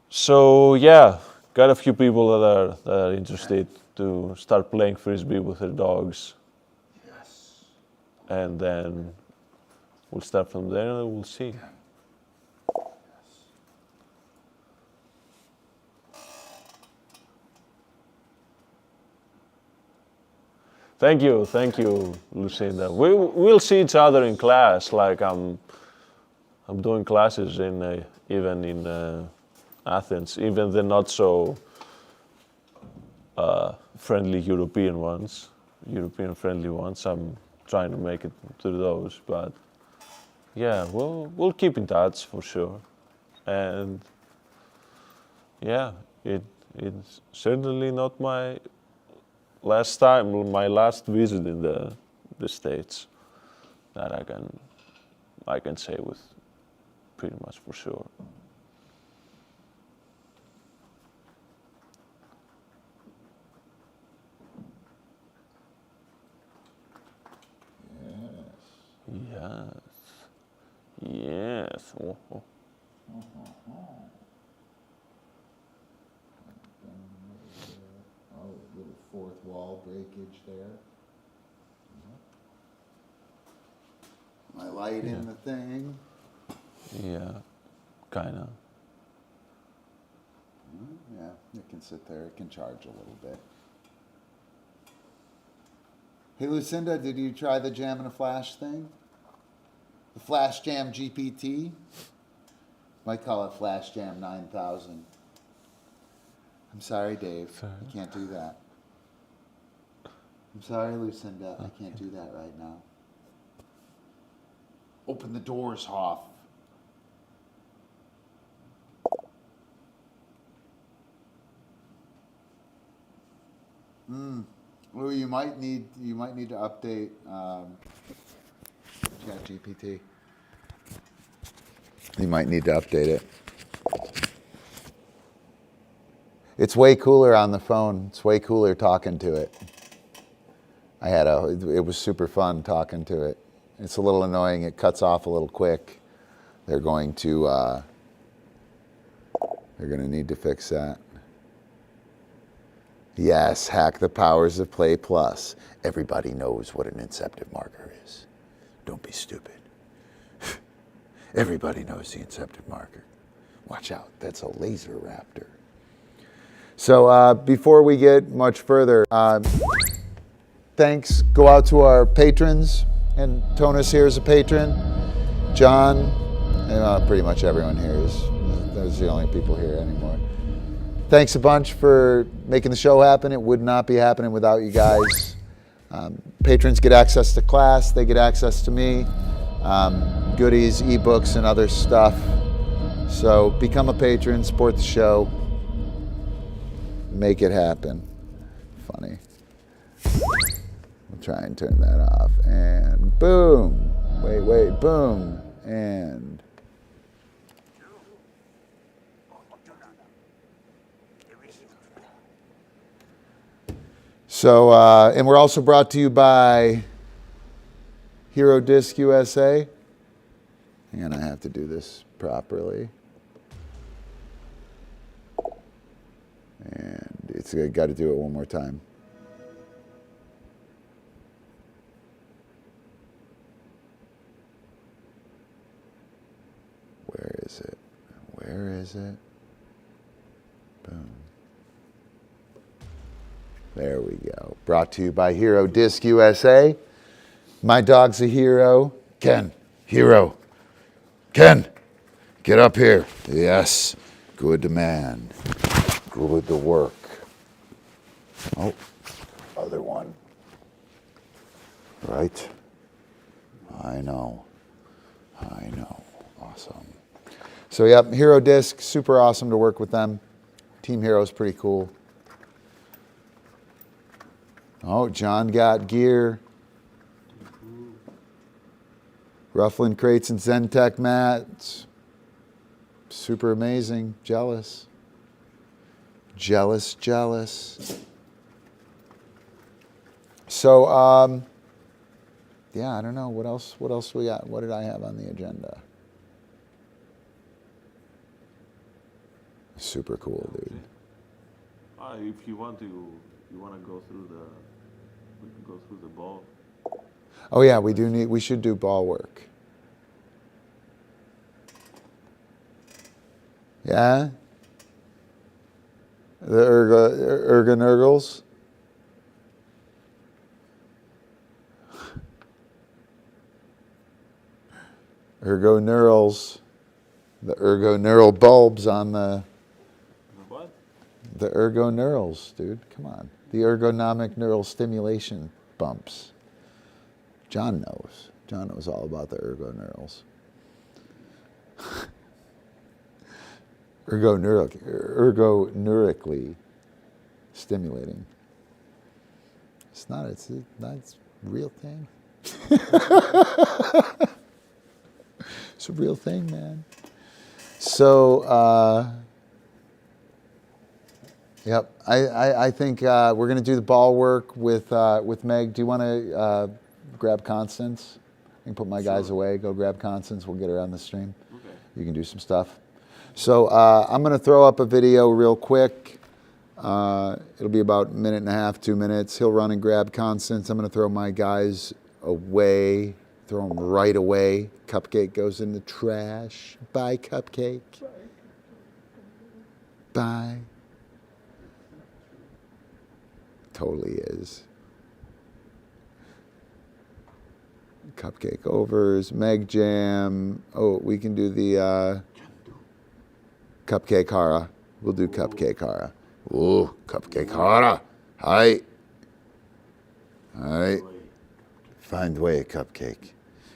[SPEAKER 2] So yeah, got a few people that are interested to start playing frisbee with their dogs,
[SPEAKER 1] Yes.
[SPEAKER 2] and then we'll start from there and we'll see. Thank you, Lucinda. We'll see each other in class. Like I'm doing classes in even in Athens, even the not so friendly European ones, European friendly ones. I'm trying to make it to those, but yeah, we'll keep in touch for sure. And yeah, it's certainly not my last visit in the States, that I can say with pretty much for sure. Yes. Oh.
[SPEAKER 1] Oh, little fourth wall breakage there. My light in the thing.
[SPEAKER 2] Yeah, kinda.
[SPEAKER 1] Yeah, it can sit there. It can charge a little bit. Hey, Lucinda, did you try the Jam and a Flash thing? The FlashJam GPT? Might call it FlashJam 9000. I'm sorry, Dave. I can't do that. I'm sorry, Lucinda. I can't do that right now. Open the doors, Hoff. Well, you might need to update ChatGPT. You might need to update it. It's way cooler on the phone. It's way cooler talking to it. It was super fun talking to it. It's a little annoying. It cuts off a little quick. They're going to need to fix that. Yes, hack the powers of Play Plus. Everybody knows what an inceptive marker is. Don't be stupid. Everybody knows the inceptive marker. Watch out, that's a laser raptor. So before we get much further, thanks go out to our patrons. And Antonis here is a patron. John, and pretty much everyone here is. Those are the only people here anymore. Thanks a bunch for making the show happen. It would not be happening without you guys. Patrons get access to class. They get access to me, goodies, ebooks, and other stuff. So become a patron, support the show, make it happen. Funny. We'll try and turn that off. And boom. Wait, boom. And so, and we're also brought to you by Hero Disc USA. And I have to do this properly. And it's got to do it one more time. Where is it? Where is it? Boom. There we go. Brought to you by Hero Disc USA. My dog's a hero. Ken, hero. Ken, get up here. Yes, good man. Good to work. Oh, other one. Right? I know. Awesome. So, yep, Hero Disc, super awesome to work with them. Team Hero's pretty cool. Oh, John got gear. Ruffling crates and Zen-Tech mats. Super amazing. Jealous. So, yeah, I don't know. What else we got? What did I have on the agenda? Super cool, dude.
[SPEAKER 3] If you want to go through we can go through the ball.
[SPEAKER 1] Oh yeah, we should do Ballwork. Yeah? The ergonurgles? Ergoneurals. The ergoneural bulbs on the...
[SPEAKER 3] What?
[SPEAKER 1] The ergoneurals, dude. Come on. The ergonomic neural stimulation bumps. John knows. John knows all about the ergoneurals. Ergoneurically stimulating. It's not a real thing. It's a real thing, man. So, yep. I think we're going to do the Ballwork with Meg. Do you want to grab Constance? I can put my guys away. Go grab Constance. We'll get her on the stream.
[SPEAKER 3] Okay.
[SPEAKER 1] You can do some stuff. So I'm going to throw up a video real quick. It'll be about a minute and a half, 2 minutes. He'll run and grab Constance. I'm going to throw my guys away. Throw them right away. CupCake goes in the trash. Bye, CupCake. Bye. Totally is. CupCake overs, Meg Jam. Oh, we can do the CupCake Hara. We'll do CupCake Hara. Ooh, CupCake Hara. Hi. Hi. Find way, CupCake.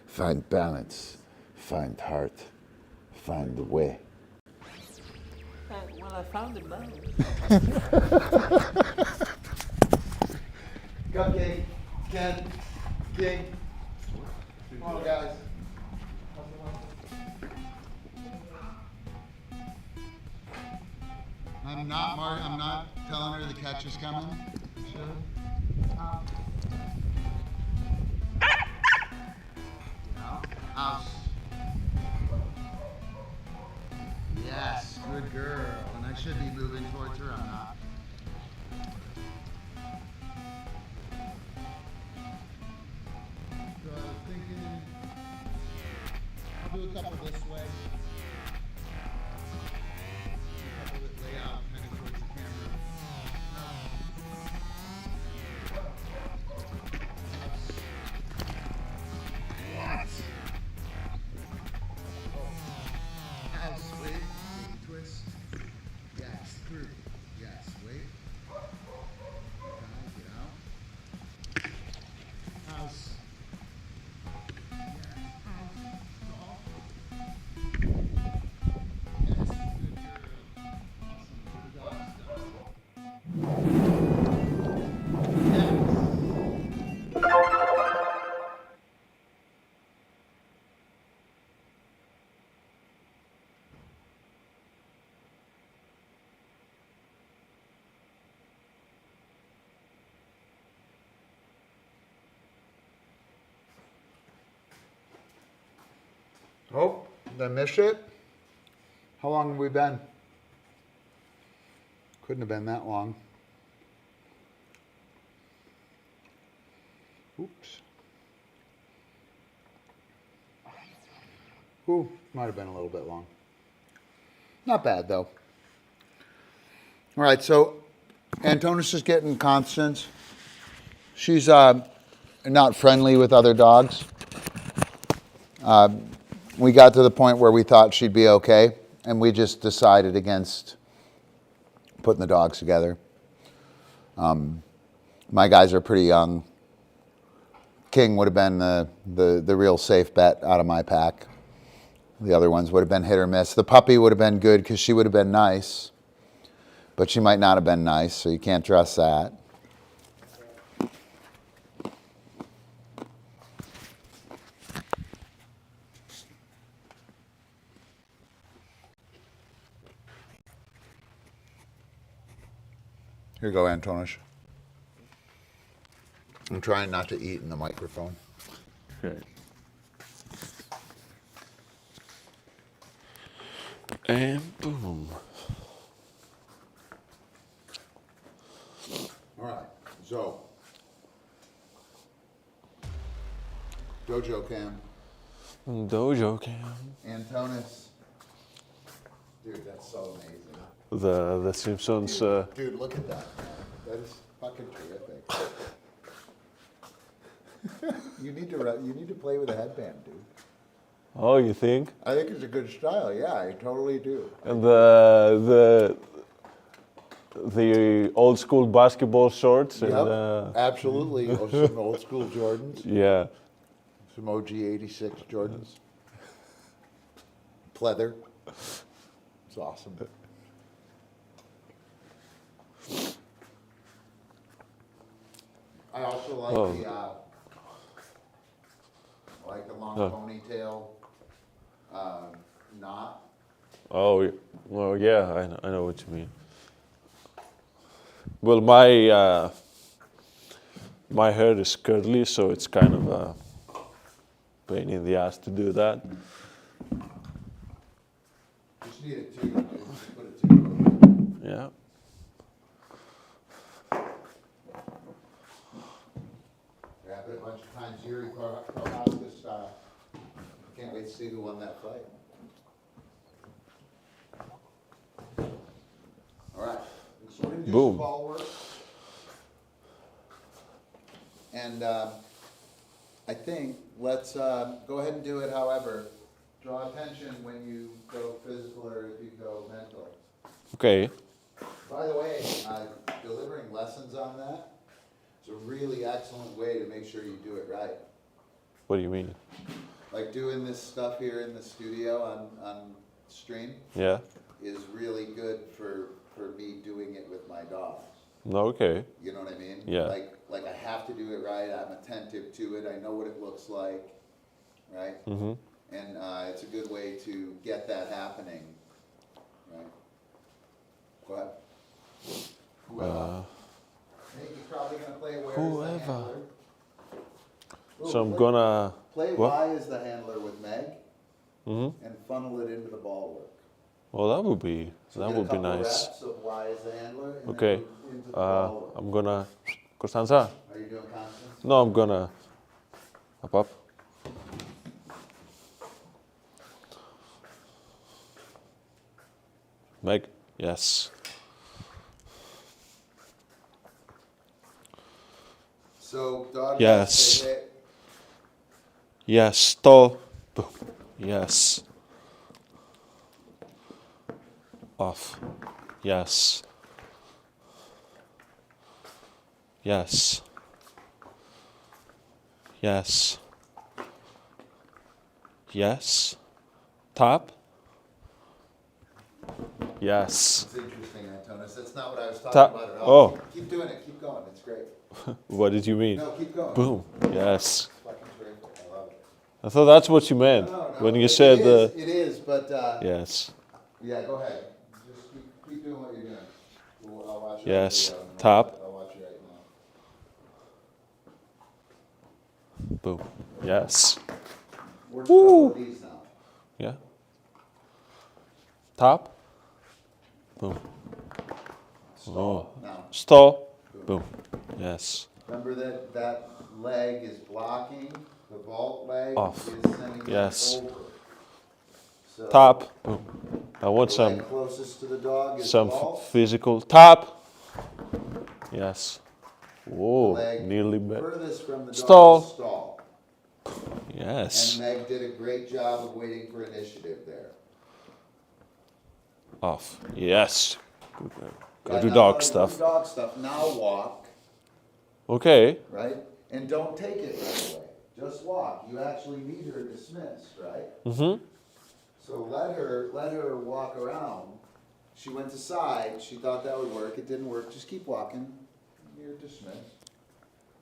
[SPEAKER 1] Find balance. Find heart. Find the way.
[SPEAKER 3] Well, I found it now.
[SPEAKER 1] CupCake, Ken, King. Come on, guys. I'm not telling her the catch is coming. House. Yes, good girl. And I should be moving towards her. I'm not. So I was thinking I'll do a couple this way. A couple that lay out kind of towards the camera. Yes. House, wait. Big twist. Yes, through. Yes, wait. Okay, get out. House. Oh, did I miss it? How long have we been? Couldn't have been that long. Oops. Ooh, might have been a little bit long. Not bad though. All right, so Antonis is getting Constance. She's not friendly with other dogs. We got to the point where we thought she'd be okay, and we just decided against putting the dogs together. My guys are pretty young. King would have been the real safe bet out of my pack. The other ones would have been hit or miss. The puppy would have been good because she would have been nice, but she might not have been nice, so you can't trust that. Here you go, Antonis. I'm trying not to eat in the microphone.
[SPEAKER 2] Okay. And boom.
[SPEAKER 1] All right, so Dojo Cam,
[SPEAKER 2] Dojo Cam.
[SPEAKER 1] Antonis. Dude, that's so amazing.
[SPEAKER 2] The Simpsons.
[SPEAKER 1] Dude, look at that, man. That is fucking terrific. You need to play with a headband, dude.
[SPEAKER 2] Oh, you think?
[SPEAKER 1] I think it's a good style. Yeah, I totally do.
[SPEAKER 2] And the old school basketball shorts.
[SPEAKER 1] Yep,
[SPEAKER 2] And,
[SPEAKER 1] absolutely. Oh, some old school Jordans,
[SPEAKER 2] yeah.
[SPEAKER 1] some OG '86 Jordans, pleather. It's awesome. I also like the long ponytail knot.
[SPEAKER 2] Oh, well, yeah. I know what you mean. Well, my hair is curly, so it's kind of a pain in the ass to do that.
[SPEAKER 1] Just need it too. Just put it together.
[SPEAKER 2] Yeah.
[SPEAKER 1] Grab it a bunch of times. Yuri Prohaska style. Can't wait to see who won that fight. All right. So we're going to do
[SPEAKER 2] Boom.
[SPEAKER 1] some ball work. And I think let's go ahead and do it. However, draw attention when you go physical or if you go mental.
[SPEAKER 2] Okay.
[SPEAKER 1] By the way, delivering lessons on that is a really excellent way to make sure you do it right.
[SPEAKER 2] What do you mean?
[SPEAKER 1] Like doing this stuff here in the studio on stream
[SPEAKER 2] Yeah.
[SPEAKER 1] is really good for me doing it with my dogs.
[SPEAKER 2] No. Okay.
[SPEAKER 1] You know what I mean?
[SPEAKER 2] Yeah.
[SPEAKER 1] Like I have to do it right. I'm attentive to it. I know what it looks like, right?
[SPEAKER 2] Mhm.
[SPEAKER 1] And it's a good way to get that happening, right? Go ahead. Whoever. Hey, you're probably gonna play where is the
[SPEAKER 2] whoever.
[SPEAKER 1] handler. Ooh,
[SPEAKER 2] So I'm
[SPEAKER 1] play-
[SPEAKER 2] gonna.
[SPEAKER 1] play
[SPEAKER 2] what?
[SPEAKER 1] Y is the handler with Meg
[SPEAKER 2] Mhm.
[SPEAKER 1] and funnel it into the Ballwork.
[SPEAKER 2] Well, that would be
[SPEAKER 1] So
[SPEAKER 2] that
[SPEAKER 1] get
[SPEAKER 2] would
[SPEAKER 1] a
[SPEAKER 2] be
[SPEAKER 1] couple
[SPEAKER 2] nice.
[SPEAKER 1] reps of Y as the handler and
[SPEAKER 2] Okay.
[SPEAKER 1] then move into the Ballwork.
[SPEAKER 2] I'm gonna. Constanza.
[SPEAKER 1] Are you doing Constance?
[SPEAKER 2] No, I'm gonna. Up. Meg. Yes.
[SPEAKER 1] So dog.
[SPEAKER 2] Yes.
[SPEAKER 1] Say, hey,
[SPEAKER 2] Yes. Stall. Boom. Yes. Off. Yes. Yes. Yes. Yes. Top. Yes.
[SPEAKER 1] It's interesting, Antonis. That's not what I was talking
[SPEAKER 2] Ta-
[SPEAKER 1] about at all.
[SPEAKER 2] oh.
[SPEAKER 1] Keep doing it. Keep going. It's great.
[SPEAKER 2] What did you mean?
[SPEAKER 1] No, keep going.
[SPEAKER 2] Boom. Yes.
[SPEAKER 1] Fucking terrific. I love it.
[SPEAKER 2] I thought that's what you meant
[SPEAKER 1] No,
[SPEAKER 2] when you
[SPEAKER 1] it
[SPEAKER 2] said
[SPEAKER 1] is, it is, but
[SPEAKER 2] yes.
[SPEAKER 1] yeah, go ahead. Just keep doing what you're doing. I'll watch it.
[SPEAKER 2] Yes.
[SPEAKER 1] On video.
[SPEAKER 2] Top.
[SPEAKER 1] I'll watch it right now.
[SPEAKER 2] Boom. Yes.
[SPEAKER 1] We're just a couple of these now.
[SPEAKER 2] Yeah. Top. Boom.
[SPEAKER 1] Stall. Now,
[SPEAKER 2] Stall. Boom. Yes.
[SPEAKER 1] remember that leg is blocking. The vault leg
[SPEAKER 2] Off.
[SPEAKER 1] is sending
[SPEAKER 2] Yes.
[SPEAKER 1] it over. So
[SPEAKER 2] Top. Boom. I want
[SPEAKER 1] the
[SPEAKER 2] some
[SPEAKER 1] leg closest to the dog is
[SPEAKER 2] some
[SPEAKER 1] vault.
[SPEAKER 2] physical top. Yes. Whoa.
[SPEAKER 1] Leg
[SPEAKER 2] Nearly met.
[SPEAKER 1] furthest from the dog
[SPEAKER 2] Stall.
[SPEAKER 1] is stall.
[SPEAKER 2] Yes.
[SPEAKER 1] And Meg did a great job of waiting for initiative there.
[SPEAKER 2] Off. Yes. Go
[SPEAKER 1] Yeah,
[SPEAKER 2] do
[SPEAKER 1] now
[SPEAKER 2] dog
[SPEAKER 1] do
[SPEAKER 2] stuff.
[SPEAKER 1] Dog stuff. Now walk,
[SPEAKER 2] Okay.
[SPEAKER 1] right? And don't take it right away. Just walk. You actually need her dismissed, right?
[SPEAKER 2] Mm-hmm.
[SPEAKER 1] So let her walk around. She went to side. She thought that would work. It didn't work. Just keep walking. You're dismissed,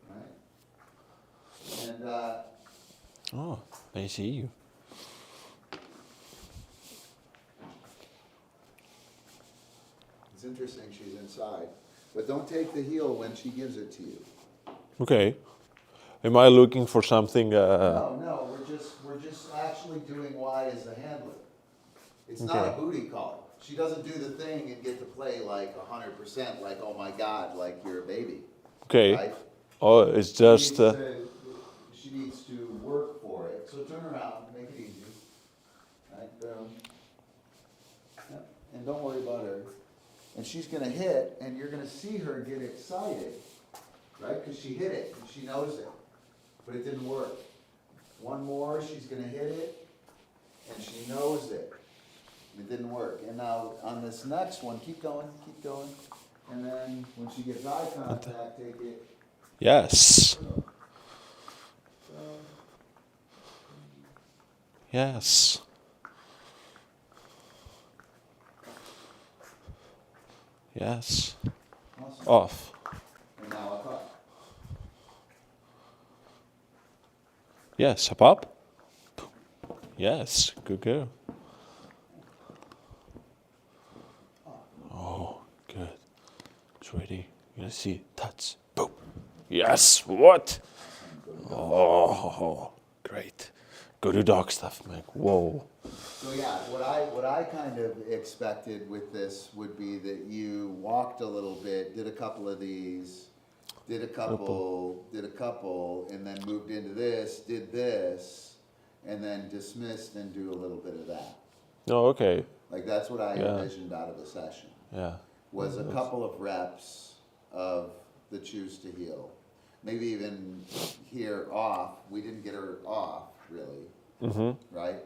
[SPEAKER 1] right? And
[SPEAKER 2] Oh, I see you.
[SPEAKER 1] it's interesting. She's inside, but don't take the heel when she gives it to you.
[SPEAKER 2] Okay. Am I looking for something?
[SPEAKER 1] No, we're just actually doing Y as the handler. It's not a
[SPEAKER 2] Okay.
[SPEAKER 1] booty call. She doesn't do the thing and get to play like 100%, like, oh my God, like you're a baby.
[SPEAKER 2] Okay.
[SPEAKER 1] Right?
[SPEAKER 2] Oh, it's just.
[SPEAKER 1] She needs to work for it. So turn around, make it easy. Right, boom. Yep. And don't worry about her. And she's gonna hit, and you're gonna see her get excited, right? Because she hit it, and she knows it. But it didn't work. One more, she's gonna hit it, and she knows it. It didn't work. And now on this next one, keep going. And then when she gets eye contact, take it.
[SPEAKER 2] Yes. Yes. Yes.
[SPEAKER 1] Awesome.
[SPEAKER 2] Off.
[SPEAKER 1] And now up up.
[SPEAKER 2] Yes. Up up. Yes. Good girl. Oh, good. It's ready. You're gonna see it. Touch. Boom. Yes. What? Oh, great. Go to dog stuff, Meg. Whoa.
[SPEAKER 1] So yeah, what I kind of expected with this would be that you walked a little bit, did a couple of these, did a couple, and then moved into this, did this, and then dismissed and do a little bit of that.
[SPEAKER 2] Oh, okay.
[SPEAKER 1] Like that's what I
[SPEAKER 2] Yeah.
[SPEAKER 1] envisioned out of the session.
[SPEAKER 2] Yeah.
[SPEAKER 1] Was a couple of reps of the choose to heal. Maybe even here off. We didn't get her off really, right?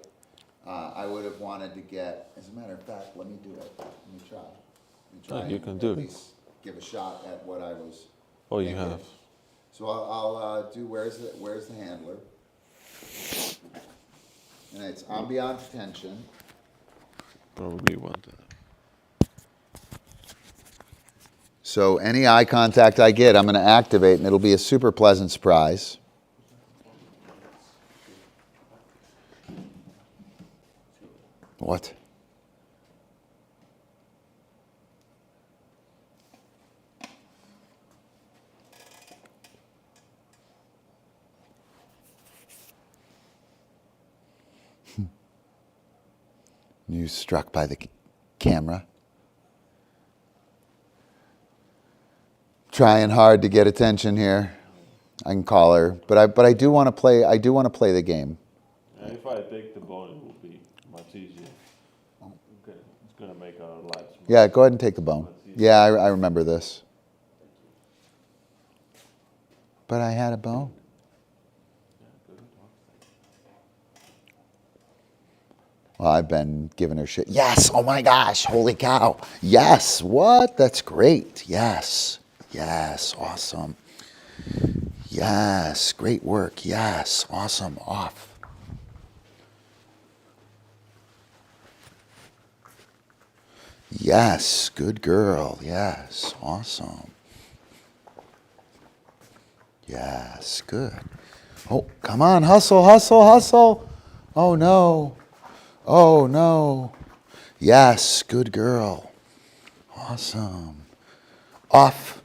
[SPEAKER 1] I would have wanted to get. As a matter of fact, let me do it. Let me try.
[SPEAKER 2] Oh, you
[SPEAKER 1] and
[SPEAKER 2] can
[SPEAKER 1] at
[SPEAKER 2] do it.
[SPEAKER 1] least give a shot at what I was.
[SPEAKER 2] Oh, you
[SPEAKER 1] thinking.
[SPEAKER 2] have.
[SPEAKER 1] So I'll do. Where's the handler? And it's ambient tension.
[SPEAKER 2] Probably want that.
[SPEAKER 1] So any eye contact I get, I'm going to activate, and it'll be a super pleasant surprise. What? You struck by the camera. Trying hard to get attention here. I can call her, but I do want to play. I do want to play the game.
[SPEAKER 2] And if I take the bone, it will be much easier. Okay, it's gonna make our lives.
[SPEAKER 1] Yeah, go ahead and take the bone. Yeah, I remember this. But I had a bone. Well, I've been giving her shit. Yes, oh my gosh, holy cow. Yes, what? That's great. Yes, awesome. Yes, great work. Yes, awesome. Off. Yes, good girl. Yes, awesome. Yes, good. Oh, come on, hustle. Oh no. Yes, good girl. Awesome. Off.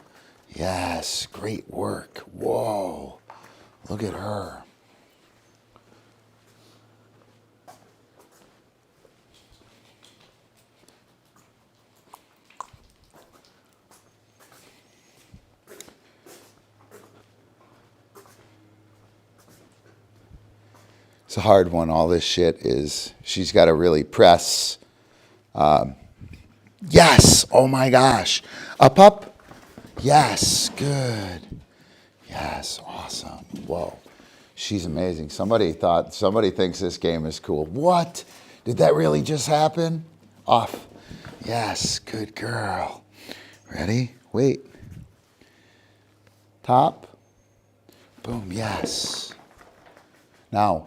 [SPEAKER 1] Yes, great work. Whoa, look at her. It's a hard one. All this shit is, she's got to really press. Yes, oh my gosh. Up. Yes, good. Yes, awesome. Whoa, she's amazing. Somebody thinks this game is cool. What? Did that really just happen? Off. Yes, good girl. Ready? Wait. Top. Boom, yes. Now.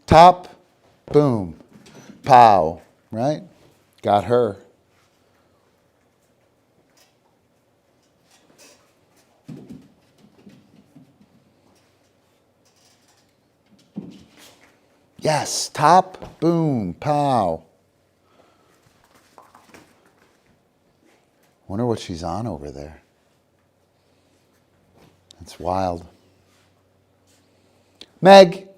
[SPEAKER 1] Top, boom, pow, right? Got her. Yes, top, boom, pow. Wonder what she's on over there. That's wild. Meg.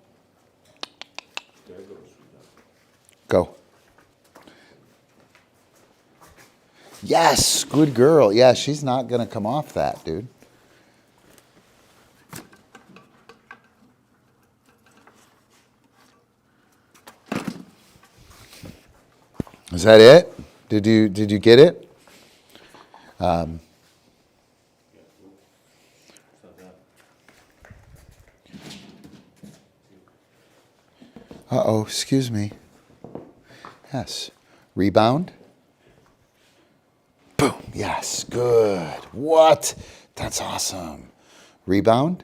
[SPEAKER 1] Go. Yes, good girl. Yeah, she's not going to come off that, dude. Is that it? Did you get it? Uh-oh, excuse me. Yes. Rebound. Boom. Yes, good. What? That's awesome. Rebound.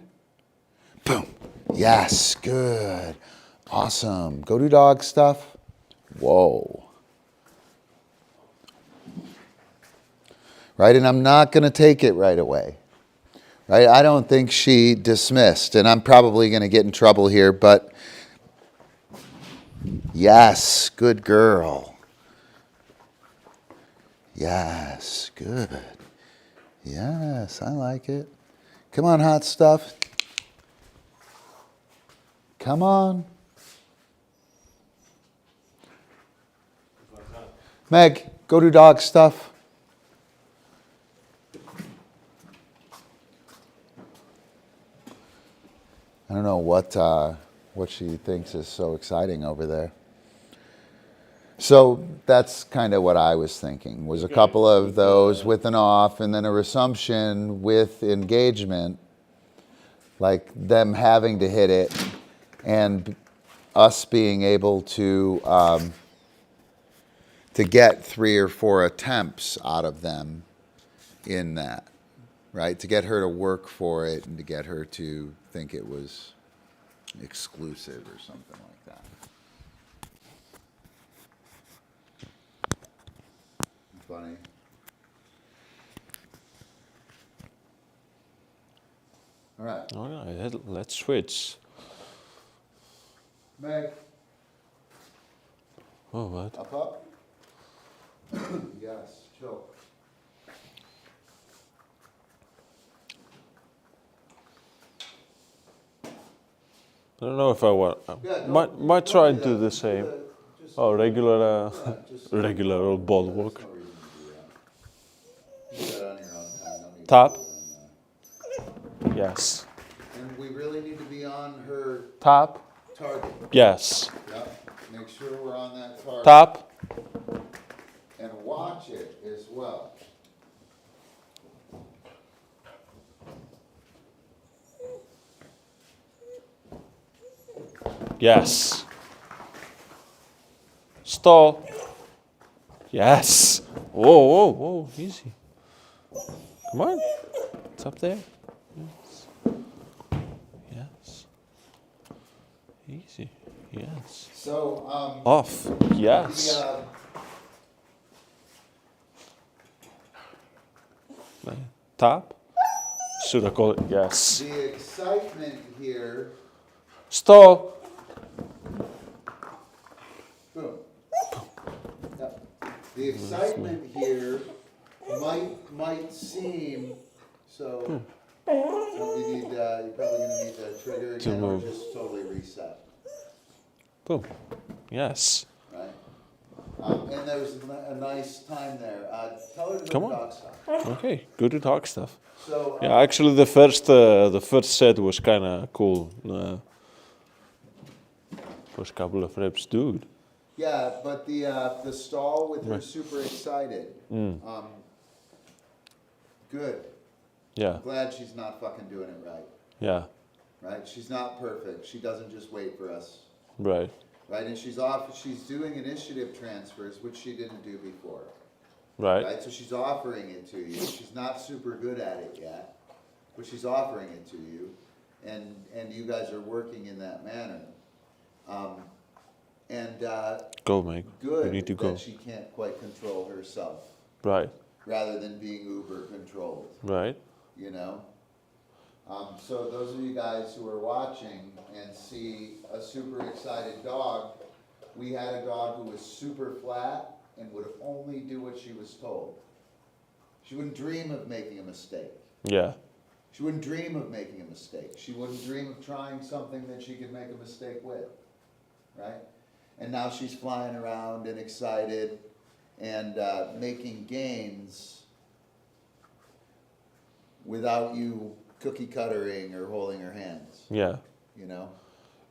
[SPEAKER 1] Boom. Yes, good. Awesome. Go to dog stuff. Whoa. Right, and I'm not going to take it right away. Right, I don't think she dismissed, and I'm probably going to get in trouble here, but yes, good girl. Yes, good. Yes, I like it. Come on, hot stuff. Come on. Meg, go do dog stuff. I don't know what she thinks is so exciting over there. So that's kind of what I was thinking, was a couple of those with an off and then a resumption with engagement, like them having to hit it and us being able to get 3 or 4 attempts out of them in that, right? To get her to work for it and to get her to think it was exclusive or something like that. Funny. All right.
[SPEAKER 2] All right, let's switch.
[SPEAKER 1] Meg,
[SPEAKER 2] Oh, what?
[SPEAKER 1] up, up. Yes, chill.
[SPEAKER 2] I don't know if I want.
[SPEAKER 1] Yeah,
[SPEAKER 2] might
[SPEAKER 1] don't
[SPEAKER 2] try
[SPEAKER 1] do
[SPEAKER 2] and do
[SPEAKER 1] that.
[SPEAKER 2] the same.
[SPEAKER 1] Just-
[SPEAKER 2] Oh, regular,
[SPEAKER 1] just-
[SPEAKER 2] regular old Ballwork.
[SPEAKER 1] There's no reason to do that. Do that on your own time. No need to
[SPEAKER 2] Top.
[SPEAKER 1] do it on,
[SPEAKER 2] Yes.
[SPEAKER 1] And we really need to be on her
[SPEAKER 2] Top.
[SPEAKER 1] target.
[SPEAKER 2] Yes.
[SPEAKER 1] Yep. Make sure we're on that target.
[SPEAKER 2] Top.
[SPEAKER 1] And watch it as well.
[SPEAKER 2] Yes. Stall. Yes. Whoa, whoa, whoa. Easy. Come on. It's up there. Yes. Yes. Easy. Yes.
[SPEAKER 1] So,
[SPEAKER 2] Off. Yes. Top. Should I call it? Yes.
[SPEAKER 1] the excitement here.
[SPEAKER 2] Stall.
[SPEAKER 1] Boom. Yep. The excitement here might seem so. You need you're probably gonna need the trigger again or
[SPEAKER 2] move.
[SPEAKER 1] just totally reset,
[SPEAKER 2] Boom. Yes.
[SPEAKER 1] right? And there was a nice time there. Tell her to
[SPEAKER 2] Come
[SPEAKER 1] go
[SPEAKER 2] on.
[SPEAKER 1] dog style.
[SPEAKER 2] Okay. Good to talk stuff.
[SPEAKER 1] So
[SPEAKER 2] Yeah, actually, the first set was kind of cool. First couple of reps, dude.
[SPEAKER 1] yeah, but the stall with her super excited. Good.
[SPEAKER 2] Yeah,
[SPEAKER 1] Glad she's not fucking doing it right.
[SPEAKER 2] yeah,
[SPEAKER 1] Right? She's not perfect. She doesn't just wait for us.
[SPEAKER 2] right.
[SPEAKER 1] Right? And she's doing initiative transfers, which she didn't do before.
[SPEAKER 2] Right.
[SPEAKER 1] Right? So she's offering it to you. She's not super good at it yet, but she's offering it to you. And you guys are working in that manner.
[SPEAKER 2] Go, Meg.
[SPEAKER 1] Good
[SPEAKER 2] You need to go.
[SPEAKER 1] that she can't quite control herself,
[SPEAKER 2] Right,
[SPEAKER 1] rather than being uber controlled,
[SPEAKER 2] right.
[SPEAKER 1] you know? So those of you guys who are watching and see a super excited dog, we had a dog who was super flat and would only do what she was told. She wouldn't dream of making a mistake.
[SPEAKER 2] Yeah.
[SPEAKER 1] She wouldn't dream of making a mistake. She wouldn't dream of trying something that she could make a mistake with, right? And now she's flying around and excited and making gains without you cookie cuttering or holding her hands,
[SPEAKER 2] Yeah.
[SPEAKER 1] you know,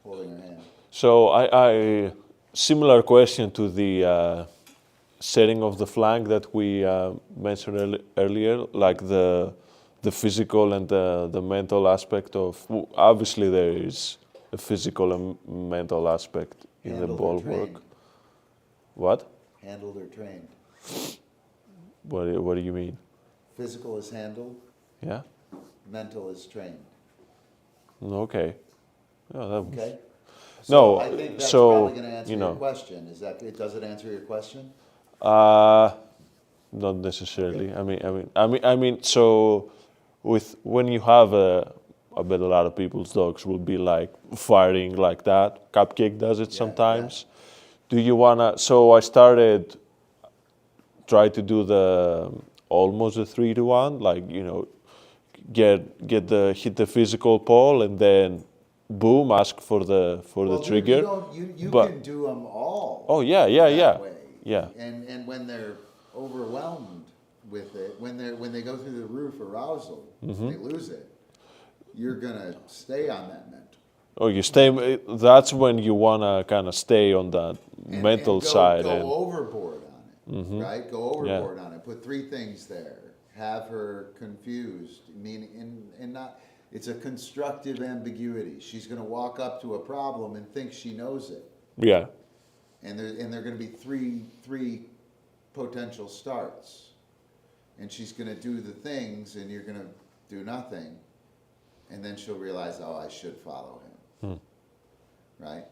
[SPEAKER 1] holding her hand.
[SPEAKER 2] So I similar question to the setting of the flank that we mentioned earlier, like the physical and the mental aspect of. Obviously, there is a physical and mental aspect in the
[SPEAKER 1] Handled or
[SPEAKER 2] ball work.
[SPEAKER 1] trained.
[SPEAKER 2] What?
[SPEAKER 1] Handled or trained.
[SPEAKER 2] What do you mean?
[SPEAKER 1] Physical is handled,
[SPEAKER 2] Yeah.
[SPEAKER 1] mental is trained.
[SPEAKER 2] Okay. Yeah, that,
[SPEAKER 1] Okay?
[SPEAKER 2] No,
[SPEAKER 1] I think that's
[SPEAKER 2] so,
[SPEAKER 1] probably going to answer
[SPEAKER 2] you
[SPEAKER 1] your
[SPEAKER 2] know.
[SPEAKER 1] question. Does it answer your question?
[SPEAKER 2] Not necessarily. I mean. So, when you have I bet a lot of people's dogs will be like firing like that. CupCake does it
[SPEAKER 1] Yeah,
[SPEAKER 2] sometimes. Do you wanna? So I started. Try to do almost a 3-to-1, like hit the physical pole and then boom, ask for the trigger.
[SPEAKER 1] You
[SPEAKER 2] But-
[SPEAKER 1] can do them all.
[SPEAKER 2] Oh yeah,
[SPEAKER 1] that way.
[SPEAKER 2] yeah.
[SPEAKER 1] And when they're overwhelmed with it, when they go through the roof arousal,
[SPEAKER 2] Mm-hmm.
[SPEAKER 1] they lose it. You're gonna stay on that mental.
[SPEAKER 2] Oh, you stay. That's when you wanna kind of stay on that
[SPEAKER 1] And- and
[SPEAKER 2] mental
[SPEAKER 1] go,
[SPEAKER 2] side.
[SPEAKER 1] Go
[SPEAKER 2] and
[SPEAKER 1] overboard on it, right? Go overboard
[SPEAKER 2] Yeah.
[SPEAKER 1] on it. Put 3 things there. Have her confused, meaning and not. It's a constructive ambiguity. She's going to walk up to a problem and think she knows it,
[SPEAKER 2] yeah,
[SPEAKER 1] and there are going to be three potential starts, and she's going to do the things, and you're going to do nothing, and then she'll realize, oh, I should follow him, right?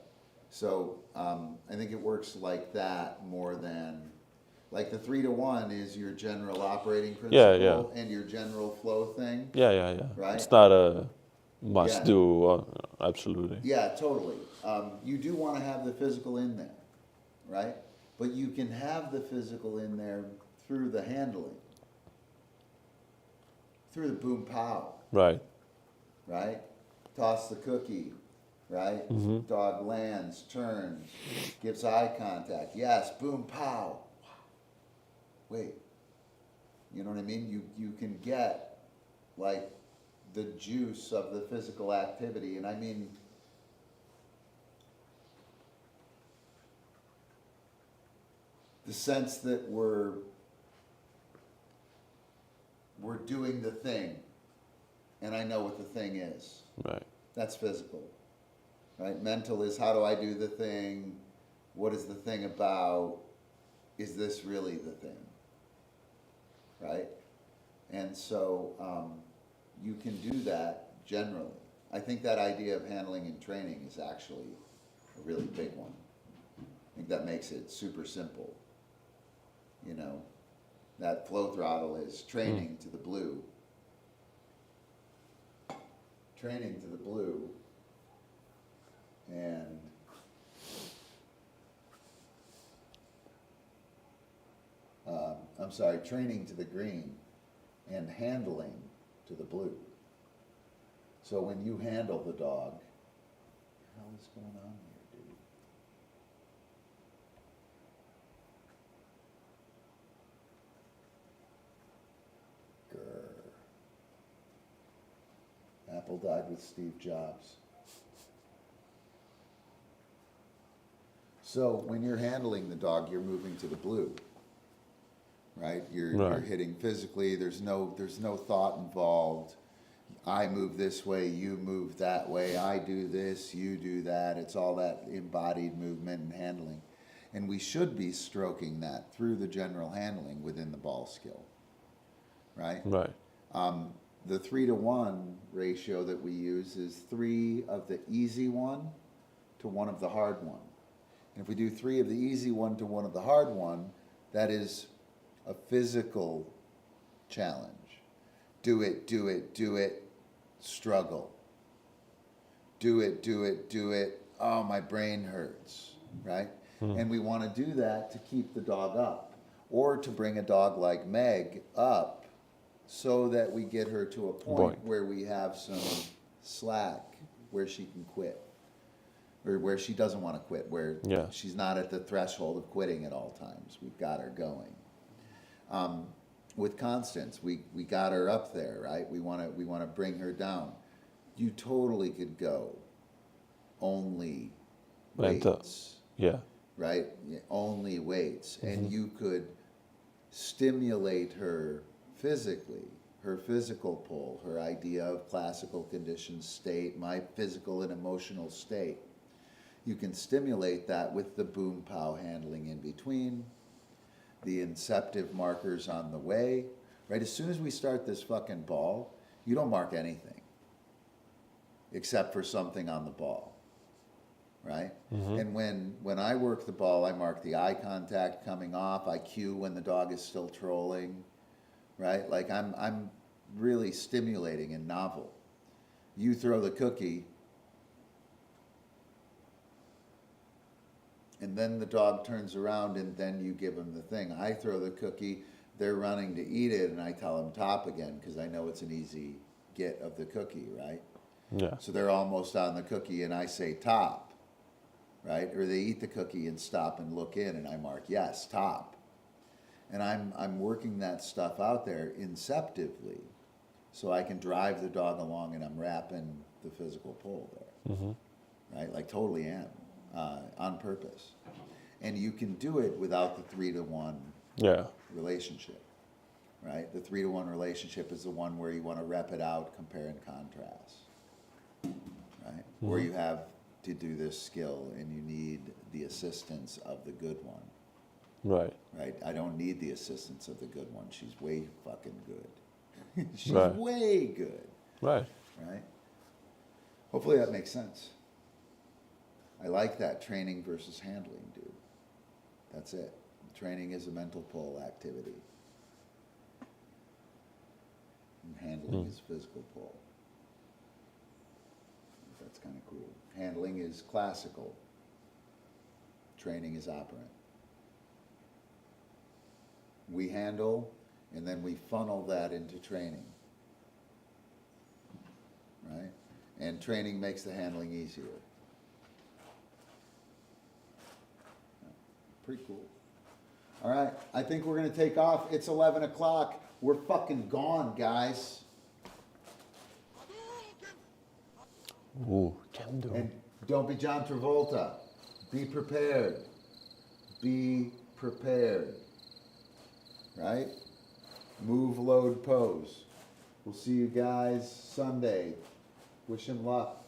[SPEAKER 1] So I think it works like that more than, like the 3-to-1 is your general operating principle and your general flow thing.
[SPEAKER 2] yeah.
[SPEAKER 1] Right.
[SPEAKER 2] It's not a must do. Absolutely.
[SPEAKER 1] Yeah, totally. You do want to have the physical in there, right? But you can have the physical in there through the handling, through the boom pow,
[SPEAKER 2] Right.
[SPEAKER 1] right? Toss the cookie, right? Dog lands, turns, gives eye contact. Yes, boom pow. Wait, you know what I mean? You can get like the juice of the physical activity, and I mean the sense that we're doing the thing, and I know what the thing is.
[SPEAKER 2] Right.
[SPEAKER 1] That's physical, right? Mental is how do I do the thing? What is the thing about? Is this really the thing? Right? And so you can do that generally. I think that idea of handling and training is actually a really big one. I think that makes it super simple. You know, that flow throttle is training to the blue. Training to the blue. And training to the green and handling to the blue. So when you handle the dog, what the hell is going on here, dude? Grr. Apple died with Steve Jobs. So when you're handling the dog, you're moving to the blue. Right? You're hitting physically. There's no thought involved. I move this way, you move that way. I do this, you do that. It's all that embodied movement and handling. And we should be stroking that through the general handling within the ball skill. Right?
[SPEAKER 2] Right.
[SPEAKER 1] The 3-to-1 ratio that we use is 3 of the easy one to 1 of the hard one. And if we do 3 of the easy one to 1 of the hard one, that is a physical challenge. Do it, struggle. Do it, do it, do it. Oh, my brain hurts, right? And we want to do that to keep the dog up, or to bring a dog like Meg up so that we get her to a point where we have some slack, where she can quit, or where she doesn't want to quit, where she's not at the threshold of quitting at all times. We've got her going. With Constance, we got her up there, right? We want to bring her down. You totally could go only weights, right? Only weights, and you could stimulate her physically, her physical pull, her idea of classical conditioned state, my physical and emotional state. You can stimulate that with the boom pow handling in between, the inceptive markers on the way, right? As soon as we start this fucking ball, you don't mark anything except for something on the ball, right? And when I work the ball, I mark the eye contact coming off, I cue when the dog is still trolling, right? Like I'm really stimulating and novel. You throw the cookie, and then the dog turns around and then you give him the thing. I throw the cookie, they're running to eat it, and I tell them top again because I know it's an easy get of the cookie, right?
[SPEAKER 2] Yeah.
[SPEAKER 1] So they're almost on the cookie and I say top, right? Or they eat the cookie and stop and look in and I mark yes, top. And I'm working that stuff out there inceptively so I can drive the dog along, and I'm wrapping the physical pull there, right? Like totally am. On purpose. And you can do it without the 3-to-1 relationship, right? The 3-to-1 relationship is the one where you want to rep it out, compare and contrast, right? Or you have to do this skill and you need the assistance of the good one.
[SPEAKER 2] Right.
[SPEAKER 1] Right? I don't need the assistance of the good one. She's way fucking good. She's way good.
[SPEAKER 2] Right.
[SPEAKER 1] Right? Hopefully that makes sense. I like that training versus handling, dude. That's it. Training is a mental pull activity. And handling is physical pull. That's kind of cool. Handling is classical. Training is operant. We handle, and then we funnel that into training. Right? And training makes the handling easier. Pretty cool. All right, I think we're going to take off. It's 11 o'clock. We're fucking gone, guys.
[SPEAKER 2] Ooh, can do.
[SPEAKER 1] And don't be John Travolta. Be prepared. Be prepared. Right? Move, load, pose. We'll see you guys Sunday. Wish him luck.